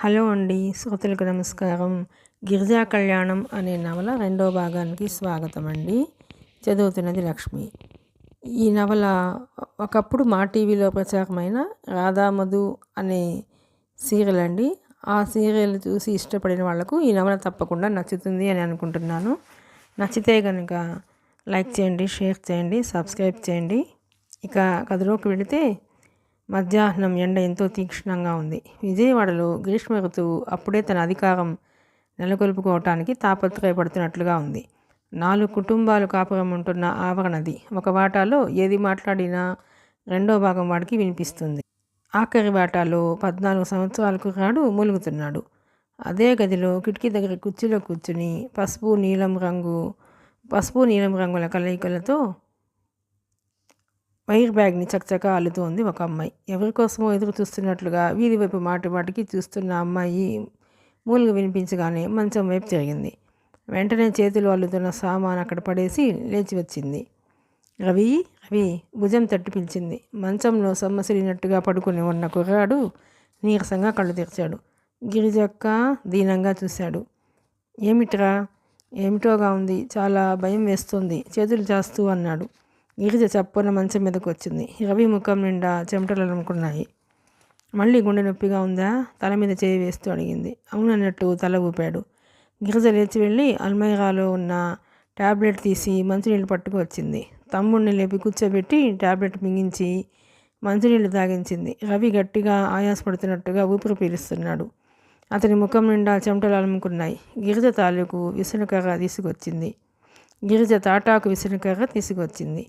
Hello అండి, శ్రోతలకు నమస్కారం. గిరిజా కళ్యాణం అనే నవల రెండో భాగానికి స్వాగతం అండి. చదువుతున్నది లక్ష్మి. ఈ నవల ఒకప్పుడు మా టీవీలో ప్రచారమైన రాధామధు అనే సీరియల్ అండి. ఆ సీరియల్ చూసి ఇష్టపడిన వాళ్లకు ఈ నవల తప్పకుండా నచ్చుతుంది అని అనుకుంటున్నాను. నచ్చితే కనుక లైక్ చేయండి, షేర్ చేయండి, సబ్స్క్రైబ్ చేయండి. ఇక కథలోకి వెళితే, మధ్యాహ్నం ఎండ ఎంతో తీక్షణంగా ఉంది. విజయవాడలో గ్రీష్మ ఋతువు అప్పుడే తన అధికారం నెలకొల్పుకోవటానికి తాపత్రయపడుతున్నట్లుగా ఉంది. 4 కుటుంబాలు కాపురం ఉంటున్న ఆవరణది. ఒక వాటాలో ఏది మాట్లాడినా రెండో భాగం వాడికి వినిపిస్తుంది. ఆఖరి వాటాలో 14 సంవత్సరాల కుర్రాడు మూలుగుతున్నాడు. అదే గదిలో కిటికీ దగ్గర కుర్చీలో కూర్చుని పసుపు నీలం రంగుల కలయికలతో వైర్ బ్యాగ్ని చకచకా అల్లుతోంది ఒక అమ్మాయి. ఎవరికోసమో ఎదురు చూస్తున్నట్లుగా వీధి వైపు మాటికి చూస్తున్న అమ్మాయి మూలుగు వినిపించగానే మంచం వైపు తిరిగింది. వెంటనే చేతులు అల్లుతున్న సామాన్ అక్కడ పడేసి లేచి వచ్చింది. రవి రవి భుజం తట్టి పిలిచింది. మంచంలో సొమ్మసిలినట్టుగా పడుకుని ఉన్న కుర్రాడు నీరసంగా కళ్ళు తెరిచాడు. గిరిజక్క దీనంగా చూశాడు. ఏమిట్రా? ఏమిటోగా ఉంది, చాలా భయం వేస్తుంది, చేతులు చేస్తూ అన్నాడు. గిరిజ చప్పున మంచం మీదకు వచ్చింది. రవి ముఖం నిండా చెమటలు అలుముకున్నాయి. మళ్ళీ గుండె నొప్పిగా ఉందా? తల మీద చేయి వేస్తూ అడిగింది. అవునన్నట్టు తల ఊపాడు. గిరిజ లేచి వెళ్ళి అల్మైరాలో ఉన్న ట్యాబ్లెట్ తీసి మంచినీళ్ళు పట్టుకు వచ్చింది. తమ్ముడిని లేపి కూర్చోబెట్టి ట్యాబ్లెట్ మింగించి మంచినీళ్ళు తాగించింది. రవి గట్టిగా ఆయాసపడుతున్నట్టుగా ఊపిరి పీలుస్తున్నాడు. అతని ముఖం నిండా చెమటలు అలుముకున్నాయి. గిరిజ తాలూకు విసనకర్ర తీసుకొచ్చింది. గిరిజ తాటాకు విసనకర్ర తీసుకొచ్చింది.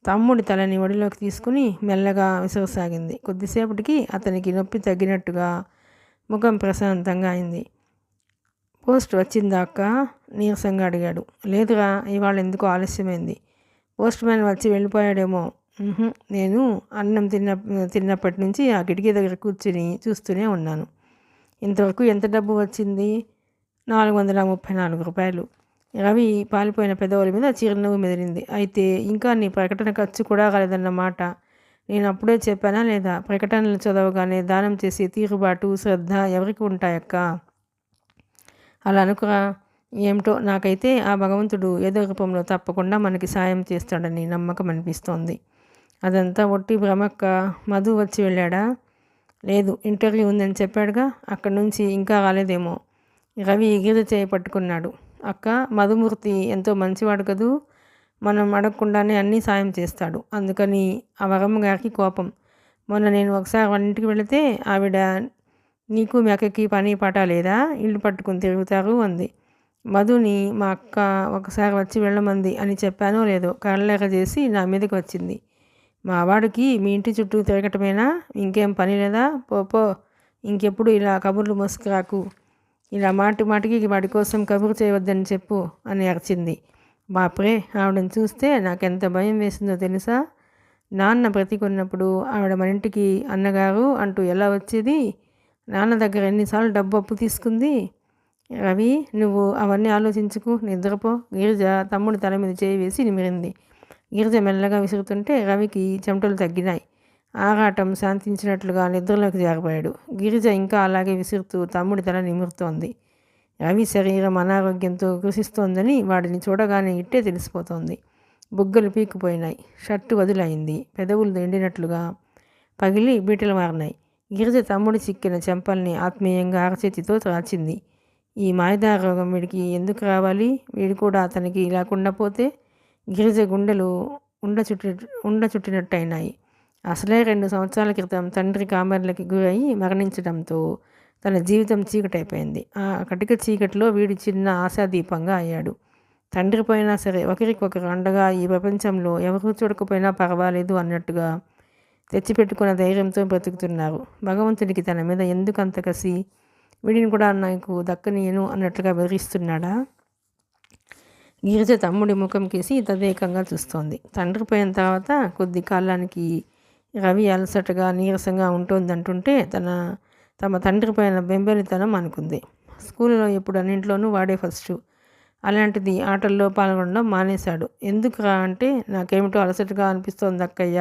తమ్ముడి తలని ఒడిలోకి తీసుకుని మెల్లగా విసరసాగింది. కొద్దిసేపటికి అతనికి నొప్పి తగ్గినట్టుగా ముఖం ప్రశాంతంగా అయింది. పోస్ట్ వచ్చిందా అక్క? నీరసంగా అడిగాడు. లేదురా, ఇవాళ ఎందుకో ఆలస్యమైంది. పోస్ట్ మ్యాన్ వచ్చి వెళ్ళిపోయాడేమో. నేను అన్నం తిన్నప్పటి నుంచి ఆ కిటికీ దగ్గర కూర్చుని చూస్తూనే ఉన్నాను. ఇంతవరకు ఎంత డబ్బు వచ్చింది? 434 రూపాయలు. రవి పాలిపోయిన పెదవుల మీద చిరునవ్వు మెదిలింది. అయితే ఇంకా నీ ప్రకటన ఖర్చు కూడా కాలేదన్నమాట. నేను అప్పుడే చెప్పానా లేదా? ప్రకటనలు చదవగానే దానం చేసే తీరుబాటు, శ్రద్ధ ఎవరికి ఉంటాయక్క? అలా అనుకురా. ఏమిటో, నాకైతే ఆ భగవంతుడు ఏదో రూపంలో తప్పకుండా మనకి సాయం చేస్తాడని నమ్మకం అనిపిస్తోంది. అదంతా ఒట్టి భ్రమక్క. మధు వచ్చి వెళ్ళాడా? లేదు, ఇంటర్వ్యూ ఉందని చెప్పాడుగా. అక్కడి నుంచి ఇంకా రాలేదేమో. రవి గిరిజ చేయి పట్టుకున్నాడు. అక్క, మధుమూర్తి ఎంతో మంచివాడు కదూ. మనం అడగకుండానే అన్నీ సాయం చేస్తాడు. అందుకని ఆ వరమ్మ గారికి కోపం. మొన్న నేను ఒకసారి వాళ్ళ ఇంటికి వెళితే ఆవిడ, నీకు మీ అక్కకి పని పాట లేదా, ఇల్లు పట్టుకుని తిరుగుతారు అంది. మధుని మా అక్క ఒకసారి వచ్చి వెళ్ళమంది అని చెప్పానో లేదో కళ్ళలేక చేసి నా మీదకి వచ్చింది. మా వాడికి మీ ఇంటి చుట్టూ తిరగటమేనా? ఇంకేం పని లేదా? పో, ఇంకెప్పుడు ఇలా కబుర్లు మోసుకురాకు. ఇలా మాటికి వాడి కోసం కబురు చేయవద్దని చెప్పు అని అరిచింది. బాప్రే, ఆవిడని చూస్తే నాకెంత భయం వేసిందో తెలుసా? నాన్న బ్రతికున్నప్పుడు ఆవిడ మన ఇంటికి అన్నగారు అంటూ ఎలా వచ్చేది? నాన్న దగ్గర ఎన్నిసార్లు డబ్బు అప్పు తీసుకుంది? రవి, నువ్వు అవన్నీ ఆలోచించుకు, నిద్రపో. గిరిజ తమ్ముడి తల మీద చేయి వేసి నిమిరింది. గిరిజ మెల్లగా విసురుతుంటే రవికి చెమటలు తగ్గినాయి. ఆరాటం శాంతించినట్లుగా నిద్రలోకి జారిపోయాడు. గిరిజ ఇంకా అలాగే విసురుతూ తమ్ముడి తల నిమురుతోంది. రవి శరీరం అనారోగ్యంతో కృషిస్తోందని వాడిని చూడగానే ఇట్టే తెలిసిపోతోంది. బుగ్గలు పీక్కుపోయినాయి. షర్టు వదిలైంది. పెదవులు ఎండినట్లుగా పగిలి బీటలు మారినాయి. గిరిజ తమ్ముడి చిక్కిన చెంపల్ని ఆత్మీయంగా అరచేతితో త్రాచింది. ఈ మాయదార రోగం వీడికి ఎందుకు రావాలి? వీడు కూడా అతనికి లేకుండా పోతే? గిరిజ గుండెలు ఉండ చుట్టినట్టయినాయి. అసలే 2 సంవత్సరాల క్రితం తండ్రి కామెర్లకి గురయ్యి మరణించడంతో తన జీవితం చీకటైపోయింది. ఆ కటిక చీకటిలో వీడు చిన్న ఆశాదీపంగా అయ్యాడు. తండ్రి పోయినా సరే ఒకరికొకరు అండగా ఈ ప్రపంచంలో ఎవరూ చూడకపోయినా పర్వాలేదు అన్నట్టుగా తెచ్చిపెట్టుకున్న ధైర్యంతో బ్రతుకుతున్నారు. భగవంతుడికి తన మీద ఎందుకు అంత కసి? వీడిని కూడా నాకు దక్కనీయను అన్నట్లుగా బెదిరిస్తున్నాడా? గిరిజ తమ్ముడి ముఖం కేసి తదేకంగా చూస్తోంది. తండ్రి పోయిన తర్వాత కొద్ది కాలానికి రవి అలసటగా నీరసంగా ఉంటోందంటుంటే తమ తండ్రి పైన బెంబేలితనం అనుకుంది. స్కూల్లో ఎప్పుడు అన్నింట్లోనూ వాడే ఫస్టు. అలాంటిది ఆటల్లో పాల్గొనడం మానేశాడు. ఎందుకురా అంటే, నాకేమిటో అలసటగా అనిపిస్తోంది అక్కయ్య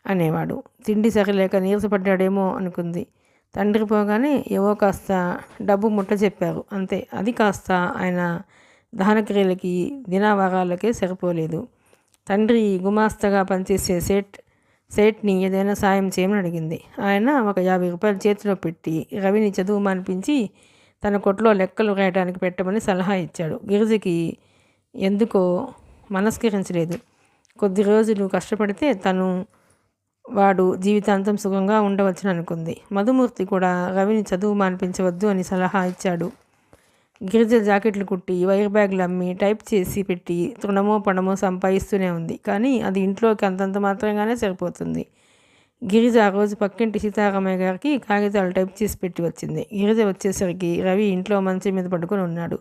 అనేవాడు. తిండి సరిలేక నీరసపడ్డాడేమో అనుకుంది. తండ్రి పోగానే ఏవో కాస్త డబ్బు ముట్ట చెప్పారు అంతే. అది కాస్త ఆయన దహనక్రియలకి దినావారాలకే సరిపోలేదు. తండ్రి గుమాస్తాగా పనిచేసే సేట్ని ఏదైనా సాయం చేయమని అడిగింది. ఆయన ఒక 50 రూపాయలు చేతిలో పెట్టి రవిని చదువు మానిపించి తన కొట్లో లెక్కలు రాయడానికి పెట్టమని సలహా ఇచ్చాడు. గిరిజకి ఎందుకో మనస్కరించలేదు. కొద్ది రోజులు కష్టపడితే వాడు జీవితాంతం సుఖంగా ఉండవచ్చుని అనుకుంది. మధుమూర్తి కూడా రవిని చదువు మానిపించవద్దు అని సలహా ఇచ్చాడు. గిరిజ జాకెట్లు కుట్టి వైర్ బ్యాగులు అమ్మి టైప్ చేసి పెట్టి తృణమో పణమో సంపాదిస్తూనే ఉంది. కానీ అది ఇంట్లోకి అంతంత మాత్రంగానే సరిపోతుంది. గిరిజ ఆ రోజు పక్కింటి సీతారామయ్య గారికి కాగితాలు టైప్ చేసి పెట్టి వచ్చింది. గిరిజ వచ్చేసరికి రవి ఇంట్లో మంచం మీద పడుకొని ఉన్నాడు.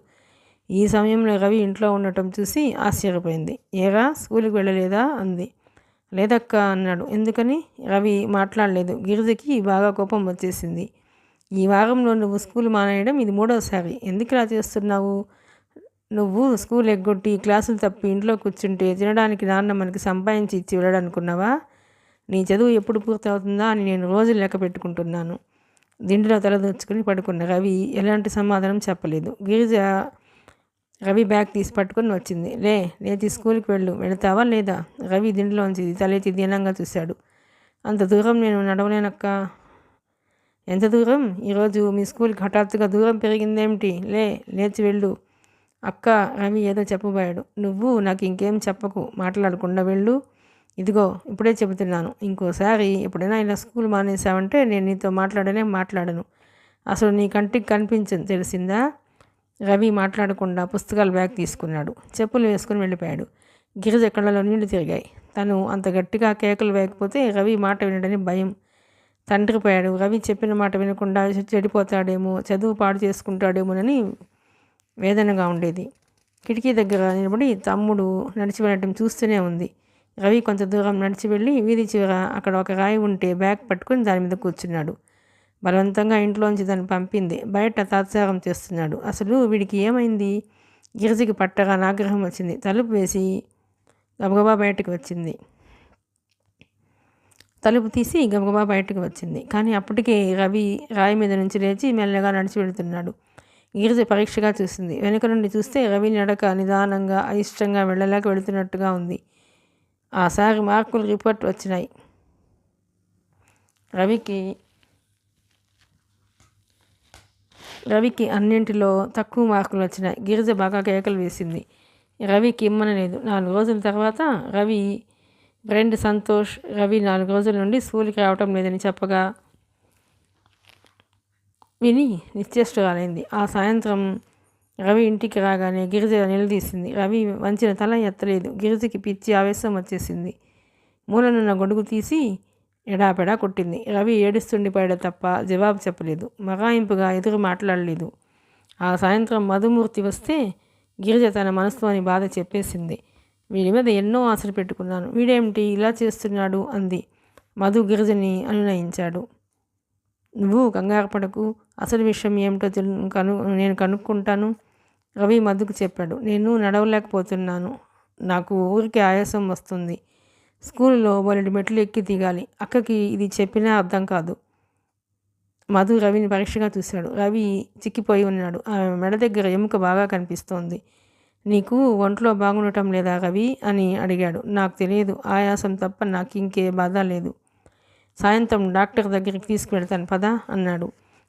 ఈ సమయంలో రవి ఇంట్లో ఉండటం చూసి ఆశ్చర్యపోయింది. ఏరా స్కూల్కి వెళ్ళలేదా అంది. లేదక్క అన్నాడు. ఎందుకని? రవి మాట్లాడలేదు. గిరిజకి బాగా కోపం వచ్చేసింది. ఈ వారంలో నువ్వు స్కూల్ మానేయడం ఇది 3వసారి. ఎందుకు ఇలా చేస్తున్నావు? నువ్వు స్కూల్ ఎగ్గొట్టి క్లాసులు తప్పి ఇంట్లో కూర్చుంటే తినడానికి నాన్న మనకి సంపాదించి ఇచ్చి వెళ్ళడనుకున్నావా? నీ చదువు ఎప్పుడు పూర్తవుతుందా అని నేను రోజులు లెక్క పెట్టుకుంటున్నాను. దిండులో తలదూర్చుకుని పడుకున్న రవి ఎలాంటి సమాధానం చెప్పలేదు. గిరిజ రవి బ్యాగ్ తీసి పట్టుకొని వచ్చింది. లేచి స్కూల్కి వెళతావా లేదా? రవి దిండులోంచి తలెత్తి దీనంగా చూశాడు. అంత దూరం నేను నడవలేనక్క. ఎంత దూరం? ఈరోజు మీ స్కూల్కి హఠాత్తుగా దూరం పెరిగిందేమిటి? లేచి వెళ్ళు. అక్క, రవి ఏదో చెప్పబోయాడు. నువ్వు నాకు ఇంకేం చెప్పకు, మాట్లాడకుండా వెళ్ళు. ఇదిగో ఇప్పుడే చెబుతున్నాను, ఇంకోసారి ఎప్పుడైనా ఇలా స్కూల్ మానేసావంటే నేను నీతో మాట్లాడను. అసలు నీ కంటికి కనిపించదు, తెలిసిందా? రవి మాట్లాడకుండా పుస్తకాల బ్యాగ్ తీసుకున్నాడు. చెప్పులు వేసుకుని వెళ్ళిపోయాడు. గిరిజ కళ్ళలో నీళ్లు తిరిగాయి. తను అంత గట్టిగా కేకలు వేయకపోతే రవి మాట వినడని భయం. తండ్రి పోయాడు. రవి చెప్పిన మాట వినకుండా చెడిపోతాడేమో, చదువు పాడు చేసుకుంటాడేమోనని వేదనగా ఉండేది. కిటికీ దగ్గర నిలబడి తమ్ముడు నడిచి వెళ్ళటం చూస్తూనే ఉంది. రవి కొంత దూరం నడిచి వెళ్ళి వీధి చివర అక్కడ ఒక రాయి ఉంటే బ్యాగ్ పట్టుకుని దాని మీద కూర్చున్నాడు. బలవంతంగా ఇంట్లోంచి దాన్ని పంపింది. బయట తాత్సారం చేస్తున్నాడు. అసలు వీడికి ఏమైంది? గిరిజకి పట్టగా ఆగ్రహం వచ్చింది. తలుపు వేసి గబగబా బయటకు వచ్చింది. తలుపు తీసి గబగబా బయటకు వచ్చింది. కానీ అప్పటికే రవి రాయి మీద నుంచి లేచి మెల్లగా నడిచి వెళుతున్నాడు. గిరిజ పరీక్షగా చూసింది. వెనుక నుండి చూస్తే రవి నడక నిదానంగా అయిష్టంగా వెళ్ళలేక వెళుతున్నట్టుగా ఉంది. ఆసారి మార్కులు రిపోర్ట్ వచ్చినాయి. రవికి అన్నింటిలో తక్కువ మార్కులు వచ్చినాయి. గిరిజ బాగా కేకలు వేసింది. రవికి ఇమ్మనలేదు. 4 రోజుల తర్వాత ఫ్రెండ్ సంతోష్ రవి 4 రోజుల నుండి స్కూల్కి రావటం లేదని చెప్పగా విని నిశ్చేష్టురాలైంది. ఆ సాయంత్రం రవి ఇంటికి రాగానే గిరిజ నిలదీసింది. రవి వంచిన తల ఎత్తలేదు. గిరిజకి పిచ్చి ఆవేశం వచ్చేసింది. మూలనున్న గొడుగు తీసి ఎడాపెడా కొట్టింది. రవి ఏడుస్తుండిపోయాడు తప్ప జవాబు చెప్పలేదు. మగాయింపుగా ఎదురు మాట్లాడలేదు. ఆ సాయంత్రం మధుమూర్తి వస్తే గిరిజ తన మనసులోని బాధ చెప్పేసింది. వీడి మీద ఎన్నో ఆశలు పెట్టుకున్నాను, వీడేమిటి ఇలా చేస్తున్నాడు అంది. మధు గిరిజని అనునయించాడు. నువ్వు కంగారు పడకు, అసలు విషయం ఏమిటో నేను కనుక్కుంటాను. రవి మధుకు చెప్పాడు. నేను నడవలేకపోతున్నాను, నాకు ఊరికే ఆయాసం వస్తుంది. స్కూల్లో బోలెడు మెట్లు ఎక్కి దిగాలి. అక్కకి ఇది చెప్పినా అర్థం కాదు. మధు రవిని పరీక్షగా చూశాడు. రవి చిక్కిపోయి ఉన్నాడు. ఆమె మెడ దగ్గర ఎముక బాగా కనిపిస్తోంది. నీకు ఒంట్లో బాగుండటం లేదా రవి అని అడిగాడు. నాకు తెలియదు, ఆయాసం తప్ప నాకు ఇంకే బాధ లేదు. సాయంత్రం డాక్టర్ దగ్గరికి తీసుకువెళ్తాను పదా అన్నాడు.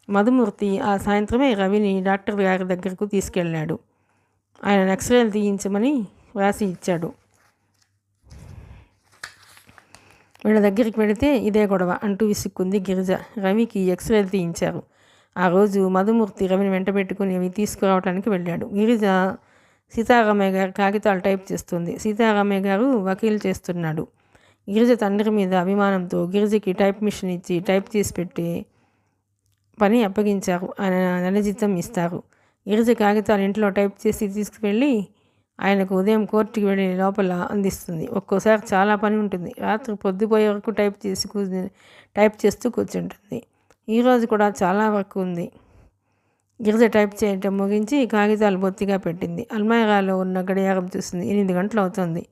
మధుమూర్తి ఆ సాయంత్రమే రవిని డాక్టర్ గారి దగ్గరకు తీసుకెళ్ళాడు. ఆయన ఎక్స్రేలు తీయించమని వ్రాసి ఇచ్చాడు. వీళ్ళ దగ్గరికి వెళితే ఇదే గొడవ అంటూ విసుక్కుంది గిరిజ. రవికి ఎక్స్రేలు తీయించారు. ఆ రోజు మధుమూర్తి రవిని వెంట పెట్టుకుని అవి తీసుకురావడానికి వెళ్ళాడు. గిరిజ సీతారామయ్య గారు కాగితాలు టైప్ చేస్తుంది. సీతారామయ్య గారు వకీలు చేస్తున్నాడు. గిరిజ తండ్రి మీద అభిమానంతో గిరిజకి టైప్ మిషన్ ఇచ్చి టైప్ చేసి పెట్టే పని అప్పగించారు. ఆయన నెల జీతం ఇస్తారు. గిరిజ కాగితాలు ఇంట్లో టైప్ చేసి తీసుకువెళ్ళి ఆయనకు ఉదయం కోర్టుకి వెళ్ళి లోపల అందిస్తుంది. ఒక్కోసారి చాలా పని ఉంటుంది. రాత్రి పొద్దుపోయే వరకు టైప్ చేస్తూ కూర్చుంటుంది. ఈరోజు కూడా చాలా వర్క్ ఉంది. గిరిజ టైప్ చేయటం ముగించి కాగితాలు బొత్తిగా పెట్టింది. అల్మారాలో ఉన్న గడియారం చూసింది. 8 గంటలు అవుతుంది.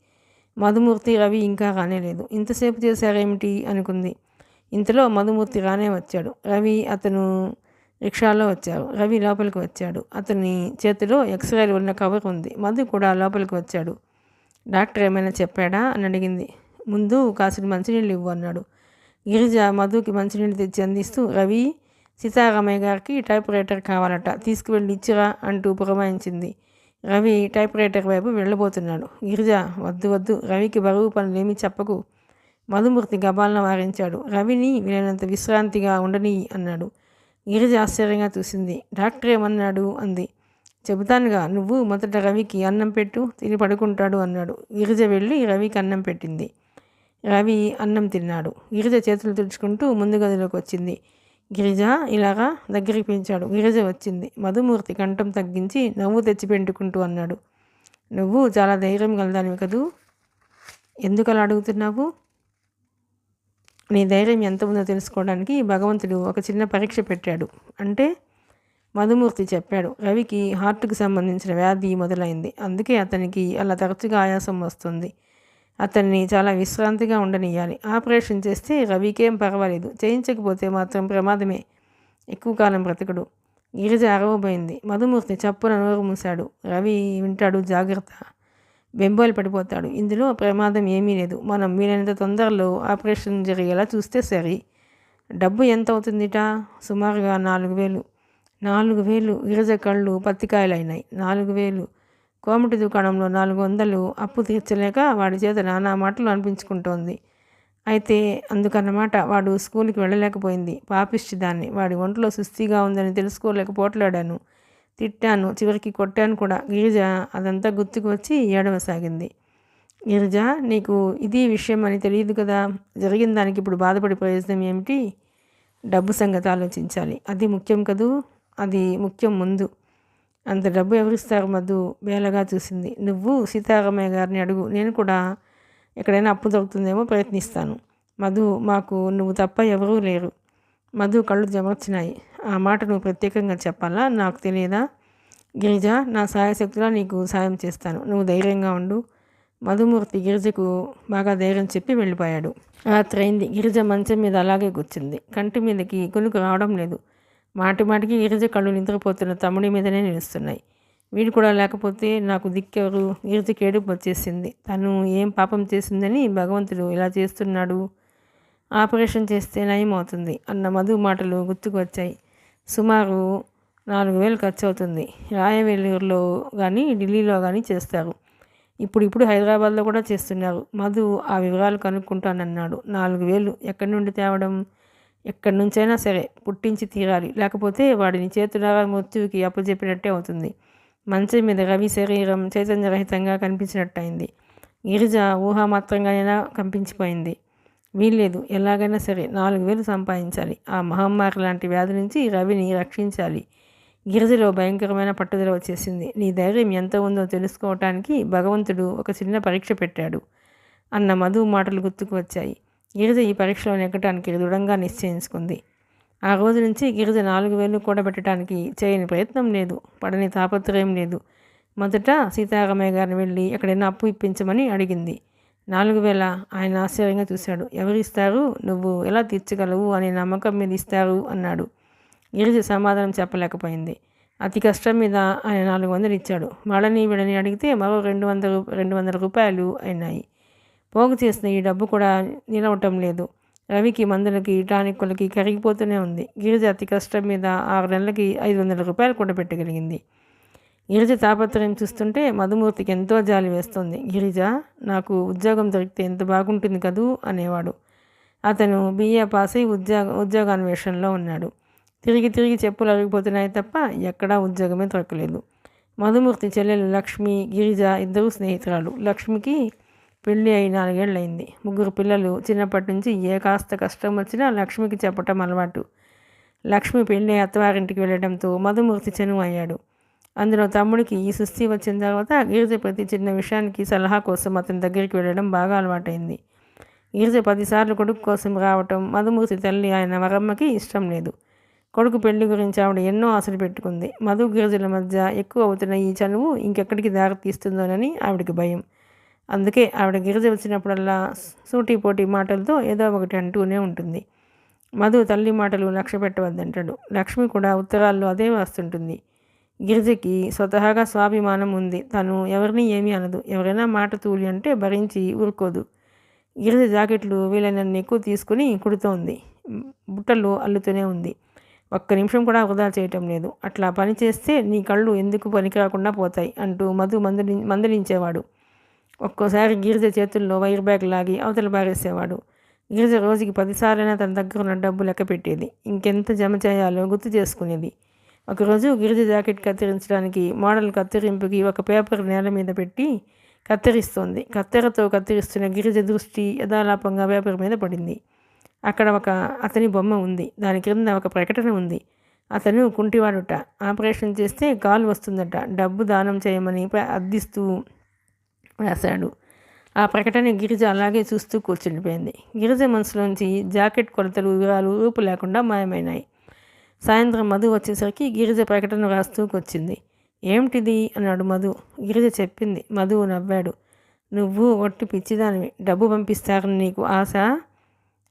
మధుమూర్తి రవి ఇంకా రానేలేదు. ఇంతసేపు చేశారేమిటి అనుకుంది. ఇంతలో మధుమూర్తి రానే వచ్చాడు. అతను రిక్షాలో వచ్చారు. రవి లోపలికి వచ్చాడు. అతని చేతిలో ఎక్స్రేలు ఉన్న కవర్ ఉంది. మధు కూడా లోపలికి వచ్చాడు. డాక్టర్ ఏమైనా చెప్పాడా అని అడిగింది. ముందు కాసిన మంచినీళ్ళు ఇవ్వు అన్నాడు. గిరిజ మధుకి మంచినీళ్ళు తెచ్చి అందిస్తూ, రవి, సీతారామయ్య గారికి టైప్ రైటర్ కావాలట, తీసుకువెళ్ళి ఇచ్చిరా అంటూ పురమాయించింది. రవి టైప్ రైటర్ వైపు వెళ్ళబోతున్నాడు. గిరిజ, వద్దు వద్దు, రవికి బరువు పనులేమీ చెప్పకు. మధుమూర్తి గబాలను వారించాడు. రవిని వీలైనంత విశ్రాంతిగా ఉండని అన్నాడు. గిరిజ ఆశ్చర్యంగా చూసింది. డాక్టర్ ఏమన్నాడు అంది. చెబుతానుగా, నువ్వు మొదట రవికి అన్నం పెట్టు, తిని పడుకుంటాడు అన్నాడు. గిరిజ వెళ్ళి రవికి అన్నం పెట్టింది. రవి అన్నం తిన్నాడు. గిరిజ చేతులు తుడుచుకుంటూ ముందు గదిలోకి వచ్చింది. గిరిజ, ఇలాగా దగ్గరికి పెంచాడు. గిరిజ వచ్చింది. మధుమూర్తి కంఠం తగ్గించి నవ్వు తెచ్చిపెట్టుకుంటూ అన్నాడు. నువ్వు చాలా ధైర్యం గలదానివి కదూ, ఎందుకు అలా అడుగుతున్నావు? నీ ధైర్యం ఎంత ఉందో తెలుసుకోవడానికి భగవంతుడు ఒక చిన్న పరీక్ష పెట్టాడు అంటే మధుమూర్తి చెప్పాడు. రవికి హార్ట్కి సంబంధించిన వ్యాధి మొదలైంది. అందుకే అతనికి అలా తరచుగా ఆయాసం వస్తుంది. అతన్ని చాలా విశ్రాంతిగా ఉండనియాలి. ఆపరేషన్ చేస్తే రవికేం పర్వాలేదు, చేయించకపోతే మాత్రం ప్రమాదమే, ఎక్కువ కాలం బ్రతకడు. గిరిజ అరవబోయింది. మధుమూర్తి చప్పున నోరు మూశాడు. రవి వింటాడు, జాగ్రత్త, బెంబోలు పడిపోతాడు. ఇందులో ప్రమాదం ఏమీ లేదు. మనం వీలైనంత తొందరలో ఆపరేషన్ జరిగేలా చూస్తే సరి. డబ్బు ఎంత అవుతుందిట? సుమారుగా 4,000. 4,000! గిరిజ కళ్ళు పత్తికాయలైనాయి. 4,000! కోమటి దుకాణంలో 400 అప్పు తీర్చలేక వాడి చేత నానా మాటలు అనిపించుకుంటోంది. అయితే అందుకన్నమాట వాడు స్కూల్కి వెళ్ళలేకపోయింది. పాపిష్టి దాన్ని. వాడి ఒంట్లో సుస్థిగా ఉందని తెలుసుకోలేక పోట్లాడాను, తిట్టాను, చివరికి కొట్టాను కూడా. గిరిజ అదంతా గుర్తుకు వచ్చి ఏడవసాగింది. గిరిజ, నీకు ఇది విషయం అని తెలియదు కదా. జరిగిన దానికి ఇప్పుడు బాధపడి ప్రయోజనం ఏమిటి? డబ్బు సంగతి ఆలోచించాలి. అది ముఖ్యం కదూ. అది ముఖ్యం ముందు. అంత డబ్బు ఎవరిస్తారు? మధు బేలగా చూసింది. నువ్వు సీతారామయ్య గారిని అడుగు. నేను కూడా ఎక్కడైనా అప్పు దొరుకుతుందేమో ప్రయత్నిస్తాను. మధు, మాకు నువ్వు తప్ప ఎవరూ లేరు. మధు కళ్ళు జమర్చినాయి. ఆ మాట నువ్వు ప్రత్యేకంగా చెప్పాలా? నాకు తెలియదా? గిరిజ, నా సాయశక్తులా నీకు సాయం చేస్తాను. నువ్వు ధైర్యంగా ఉండు. మధుమూర్తి గిరిజకు బాగా ధైర్యం చెప్పి వెళ్ళిపోయాడు. రాత్రి అయింది. గిరిజ మంచం మీద అలాగే కూర్చుంది. కంటి మీదకి కొనుకు రావడం లేదు. మాటి మాటికి గిరిజ కళ్ళు నిద్రపోతున్న తమ్ముడి మీదనే నిలుస్తున్నాయి. వీడు కూడా లేకపోతే నాకు దిక్కెవరు? గిరిజకి ఏడుపు వచ్చేసింది. తను ఏం పాపం చేసిందని భగవంతుడు ఇలా చేస్తున్నాడు? ఆపరేషన్ చేస్తే నయం అవుతుంది అన్న మధు మాటలు గుర్తుకు వచ్చాయి. సుమారు 4,000 ఖర్చు అవుతుంది. రాయవేలూరులో కానీ ఢిల్లీలో కానీ చేస్తారు. ఇప్పుడు హైదరాబాద్లో కూడా చేస్తున్నారు. మధు ఆ వివరాలు కనుక్కుంటానన్నాడు. 4,000 ఎక్కడి నుండి తేవడం? ఎక్కడి నుంచైనా సరే పుట్టించి తీరాలి. లేకపోతే వాడిని చేతులారా మృత్యువుకి అప్పచెప్పినట్టే అవుతుంది. మంచం మీద రవి శరీరం చైతన్యరహితంగా కనిపించినట్టయింది. గిరిజ ఊహామాత్రంగానైనా కంపించిపోయింది. వీల్లేదు, ఎలాగైనా సరే 4,000 సంపాదించాలి. ఆ మహమ్మారి లాంటి వ్యాధి నుంచి రవిని రక్షించాలి. గిరిజలో భయంకరమైన పట్టుదల వచ్చేసింది. నీ ధైర్యం ఎంత ఉందో తెలుసుకోవటానికి భగవంతుడు ఒక చిన్న పరీక్ష పెట్టాడు అన్న మధు మాటలు గుర్తుకు వచ్చాయి. గిరిజ ఈ పరీక్షలో నెగ్గటానికి దృఢంగా నిశ్చయించుకుంది. ఆ రోజు నుంచి గిరిజ 4,000 కూడబెట్టడానికి చేయని ప్రయత్నం లేదు, పడని తాపత్రయం లేదు. మొదట సీతారామయ్య గారిని వెళ్ళి ఎక్కడైనా అప్పు ఇప్పించమని అడిగింది. 4,000? ఆయన ఆశ్చర్యంగా చూశాడు. ఎవరిస్తారు? నువ్వు ఎలా తీర్చగలవు అనే నమ్మకం మీద ఇస్తారు అన్నాడు. గిరిజ సమాధానం చెప్పలేకపోయింది. అతి కష్టం మీద ఆయన 400 ఇచ్చాడు. వాళ్ళని వీళ్ళని అడిగితే మరో 200 రూపాయలు అయినాయి. పోగు చేసిన ఈ డబ్బు కూడా నిలవటం లేదు. రవికి మందులకి టానిక్కులకి కరిగిపోతూనే ఉంది. గిరిజ అతి కష్టం మీద 6 నెలలకి 500 రూపాయలు కూడా పెట్టగలిగింది. గిరిజ తాపత్రయం చూస్తుంటే మధుమూర్తికి ఎంతో జాలి వేస్తుంది. గిరిజ, నాకు ఉద్యోగం దొరికితే ఎంత బాగుంటుంది కదూ అనేవాడు. అతను BA పాస్ అయి ఉద్యోగాన్వేషణలో ఉన్నాడు. తిరిగి చెప్పులు అరిగిపోతున్నాయి తప్ప ఎక్కడా ఉద్యోగమే దొరకలేదు. మధుమూర్తి చెల్లెలు లక్ష్మి, గిరిజ ఇద్దరు స్నేహితురాలు. లక్ష్మికి పెళ్ళి అయి 4 ఏళ్ళయింది. 3 పిల్లలు. చిన్నప్పటి నుంచి ఏ కాస్త కష్టం వచ్చినా లక్ష్మికి చెప్పటం అలవాటు. లక్ష్మి పెళ్ళి అత్తవారింటికి వెళ్ళడంతో మధుమూర్తి చనువు అయ్యాడు. అందులో తమ్ముడికి ఈ సుస్థి వచ్చిన తర్వాత గిరిజ ప్రతి చిన్న విషయానికి సలహా కోసం అతని దగ్గరికి వెళ్ళడం బాగా అలవాటైంది. గిరిజ 10 సార్లు కొడుకు కోసం రావటం మధుమూర్తి తల్లి ఆయన వరమ్మకి ఇష్టం లేదు. కొడుకు పెళ్లి గురించి ఆవిడ ఎన్నో ఆశలు పెట్టుకుంది. మధు గిరిజల మధ్య ఎక్కువ అవుతున్న ఈ చనువు ఇంకెక్కడికి దారి తీస్తుందోనని ఆవిడకి భయం. అందుకే ఆవిడ గిరిజ వచ్చినప్పుడల్లా సూటిపోటి మాటలతో ఏదో ఒకటి అంటూనే ఉంటుంది. మధు తల్లి మాటలు లక్ష్య పెట్టవద్దంటాడు. లక్ష్మి కూడా ఉత్తరాల్లో అదే వస్తుంటుంది. గిరిజకి స్వతహాగా స్వాభిమానం ఉంది. తను ఎవరిని ఏమీ అనదు. ఎవరైనా మాట తూలి అంటే భరించి ఊరుకోదు. గిరిజ జాకెట్లు వీలైనన్ని ఎక్కువ తీసుకుని కుడుతోంది. బుట్టలు అల్లుతూనే ఉంది. ఒక్క నిమిషం కూడా వృధా చేయటం లేదు. అట్లా పని చేస్తే నీ కళ్ళు ఎందుకు పనికిరాకుండా పోతాయి అంటూ మధు మందలించేవాడు. ఒక్కోసారి గిరిజ చేతుల్లో వైర్ బ్యాగ్ లాగి అవతల పారేసేవాడు. గిరిజ రోజుకి 10 సార్లైనా తన దగ్గర ఉన్న డబ్బు లెక్క పెట్టేది. ఇంకెంత జమ చేయాలో గుర్తు చేసుకునేది. ఒకరోజు గిరిజ జాకెట్ కత్తిరించడానికి మోడల్ కత్తిరింపుకి ఒక పేపర్ నేల మీద పెట్టి కత్తిరిస్తోంది. కత్తెరతో కత్తిరిస్తున్న గిరిజ దృష్టి యథాలాపంగా పేపర్ మీద పడింది. అక్కడ అతని బొమ్మ ఉంది. దాని క్రింద ఒక ప్రకటన ఉంది. అతను కుంటివాడుట. ఆపరేషన్ చేస్తే కాలు వస్తుందట. డబ్బు దానం చేయమని అర్థిస్తూ రాశాడు. ఆ ప్రకటన గిరిజ అలాగే చూస్తూ కూర్చుండిపోయింది. గిరిజ మనసులోంచి జాకెట్ కొలతలు వివరాలు రూపు లేకుండా మాయమైనాయి. సాయంత్రం మధు వచ్చేసరికి గిరిజ ప్రకటన రాస్తూ వచ్చింది. ఏమిటిది అన్నాడు మధు. గిరిజ చెప్పింది. మధు నవ్వాడు. నువ్వు ఒట్టి పిచ్చిదానివి. డబ్బు పంపిస్తారని నీకు ఆశ.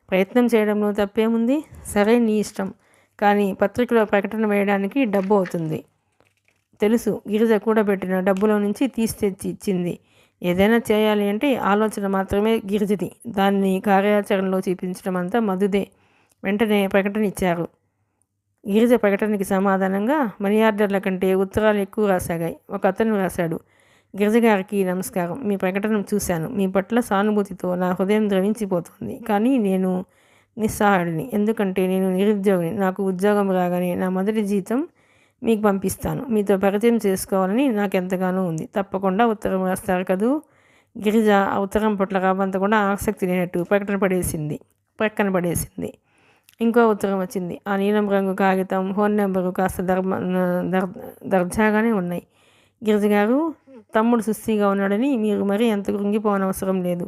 ప్రయత్నం చేయడంలో తప్పేముంది? సరే, నీ ఇష్టం. కానీ పత్రికలో ప్రకటన వేయడానికి డబ్బు అవుతుంది. తెలుసు. గిరిజ కూడబెట్టిన డబ్బులో నుంచి తీసి తెచ్చి ఇచ్చింది. ఏదైనా చేయాలి అంటే ఆలోచన మాత్రమే గిరిజది. దాన్ని కార్యాచరణలో చూపించడం అంతా మధుదే. వెంటనే ప్రకటన ఇచ్చారు. గిరిజ ప్రకటనకి సమాధానంగా మనీ ఆర్డర్ల కంటే ఉత్తరాలు ఎక్కువ రాసాగాయి. ఒక అతను రాశాడు. గిరిజ గారికి నమస్కారం. మీ ప్రకటన చూశాను. మీ పట్ల సానుభూతితో నా హృదయం ద్రవించిపోతుంది. కానీ నేను నిస్సహాయుడిని. ఎందుకంటే నేను నిరుద్యోగిని. నాకు ఉద్యోగం రాగానే నా మొదటి జీతం మీకు పంపిస్తాను. మీతో పరిచయం చేసుకోవాలని నాకు ఎంతగానో ఉంది. తప్పకుండా ఉత్తరం రాస్తారు కదూ. గిరిజ ఆ ఉత్తరం పట్ల రాబంత కూడా ఆసక్తి లేనట్టు ప్రక్కన పడేసింది. ఇంకో ఉత్తరం వచ్చింది. ఆ నీలం రంగు కాగితం, ఫోన్ నెంబరు కాస్త దర్జాగానే ఉన్నాయి. గిరిజ గారు, తమ్ముడు సుస్థిగా ఉన్నాడని మీరు మరీ ఎంత కృంగిపోనవసరం లేదు.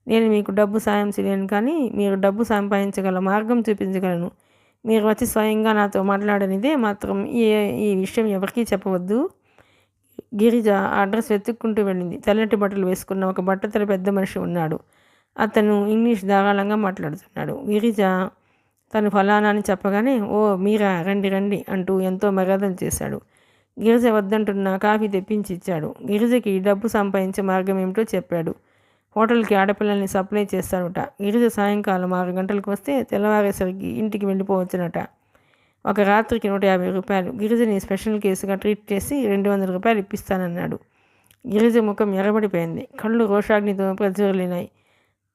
నేను మీకు డబ్బు సాయం చేయలేను, కానీ మీరు డబ్బు సంపాదించగల మార్గం చూపించగలను. మీరు వచ్చి స్వయంగా నాతో మాట్లాడనిదే మాత్రం ఈ విషయం ఎవరికీ చెప్పవద్దు. గిరిజ అడ్రస్ వెతుక్కుంటూ వెళ్ళింది. తెల్లటి బట్టలు వేసుకున్న ఒక బట్టతల పెద్ద మనిషి ఉన్నాడు. అతను ఇంగ్లీష్ ధారాళంగా మాట్లాడుతున్నాడు. గిరిజ తను ఫలానా అని చెప్పగానే, ఓ మీరా, రండి రండి అంటూ ఎంతో మర్యాదలు చేశాడు. గిరిజ వద్దంటున్న కాఫీ తెప్పించి ఇచ్చాడు. గిరిజకి డబ్బు సంపాదించే మార్గం ఏమిటో చెప్పాడు. హోటల్కి ఆడపిల్లల్ని సప్లై చేస్తాడట. గిరిజ సాయంకాలం 6 గంటలకు వస్తే తెల్లవారేసరికి ఇంటికి వెళ్ళిపోవచ్చునట. ఒక రాత్రికి 150 రూపాయలు. గిరిజని స్పెషల్ కేసుగా ట్రీట్ చేసి 200 రూపాయలు ఇప్పిస్తానన్నాడు. గిరిజ ముఖం ఎర్రబడిపోయింది. కళ్ళు రోషాగ్నితో ప్రజ్వలినాయి.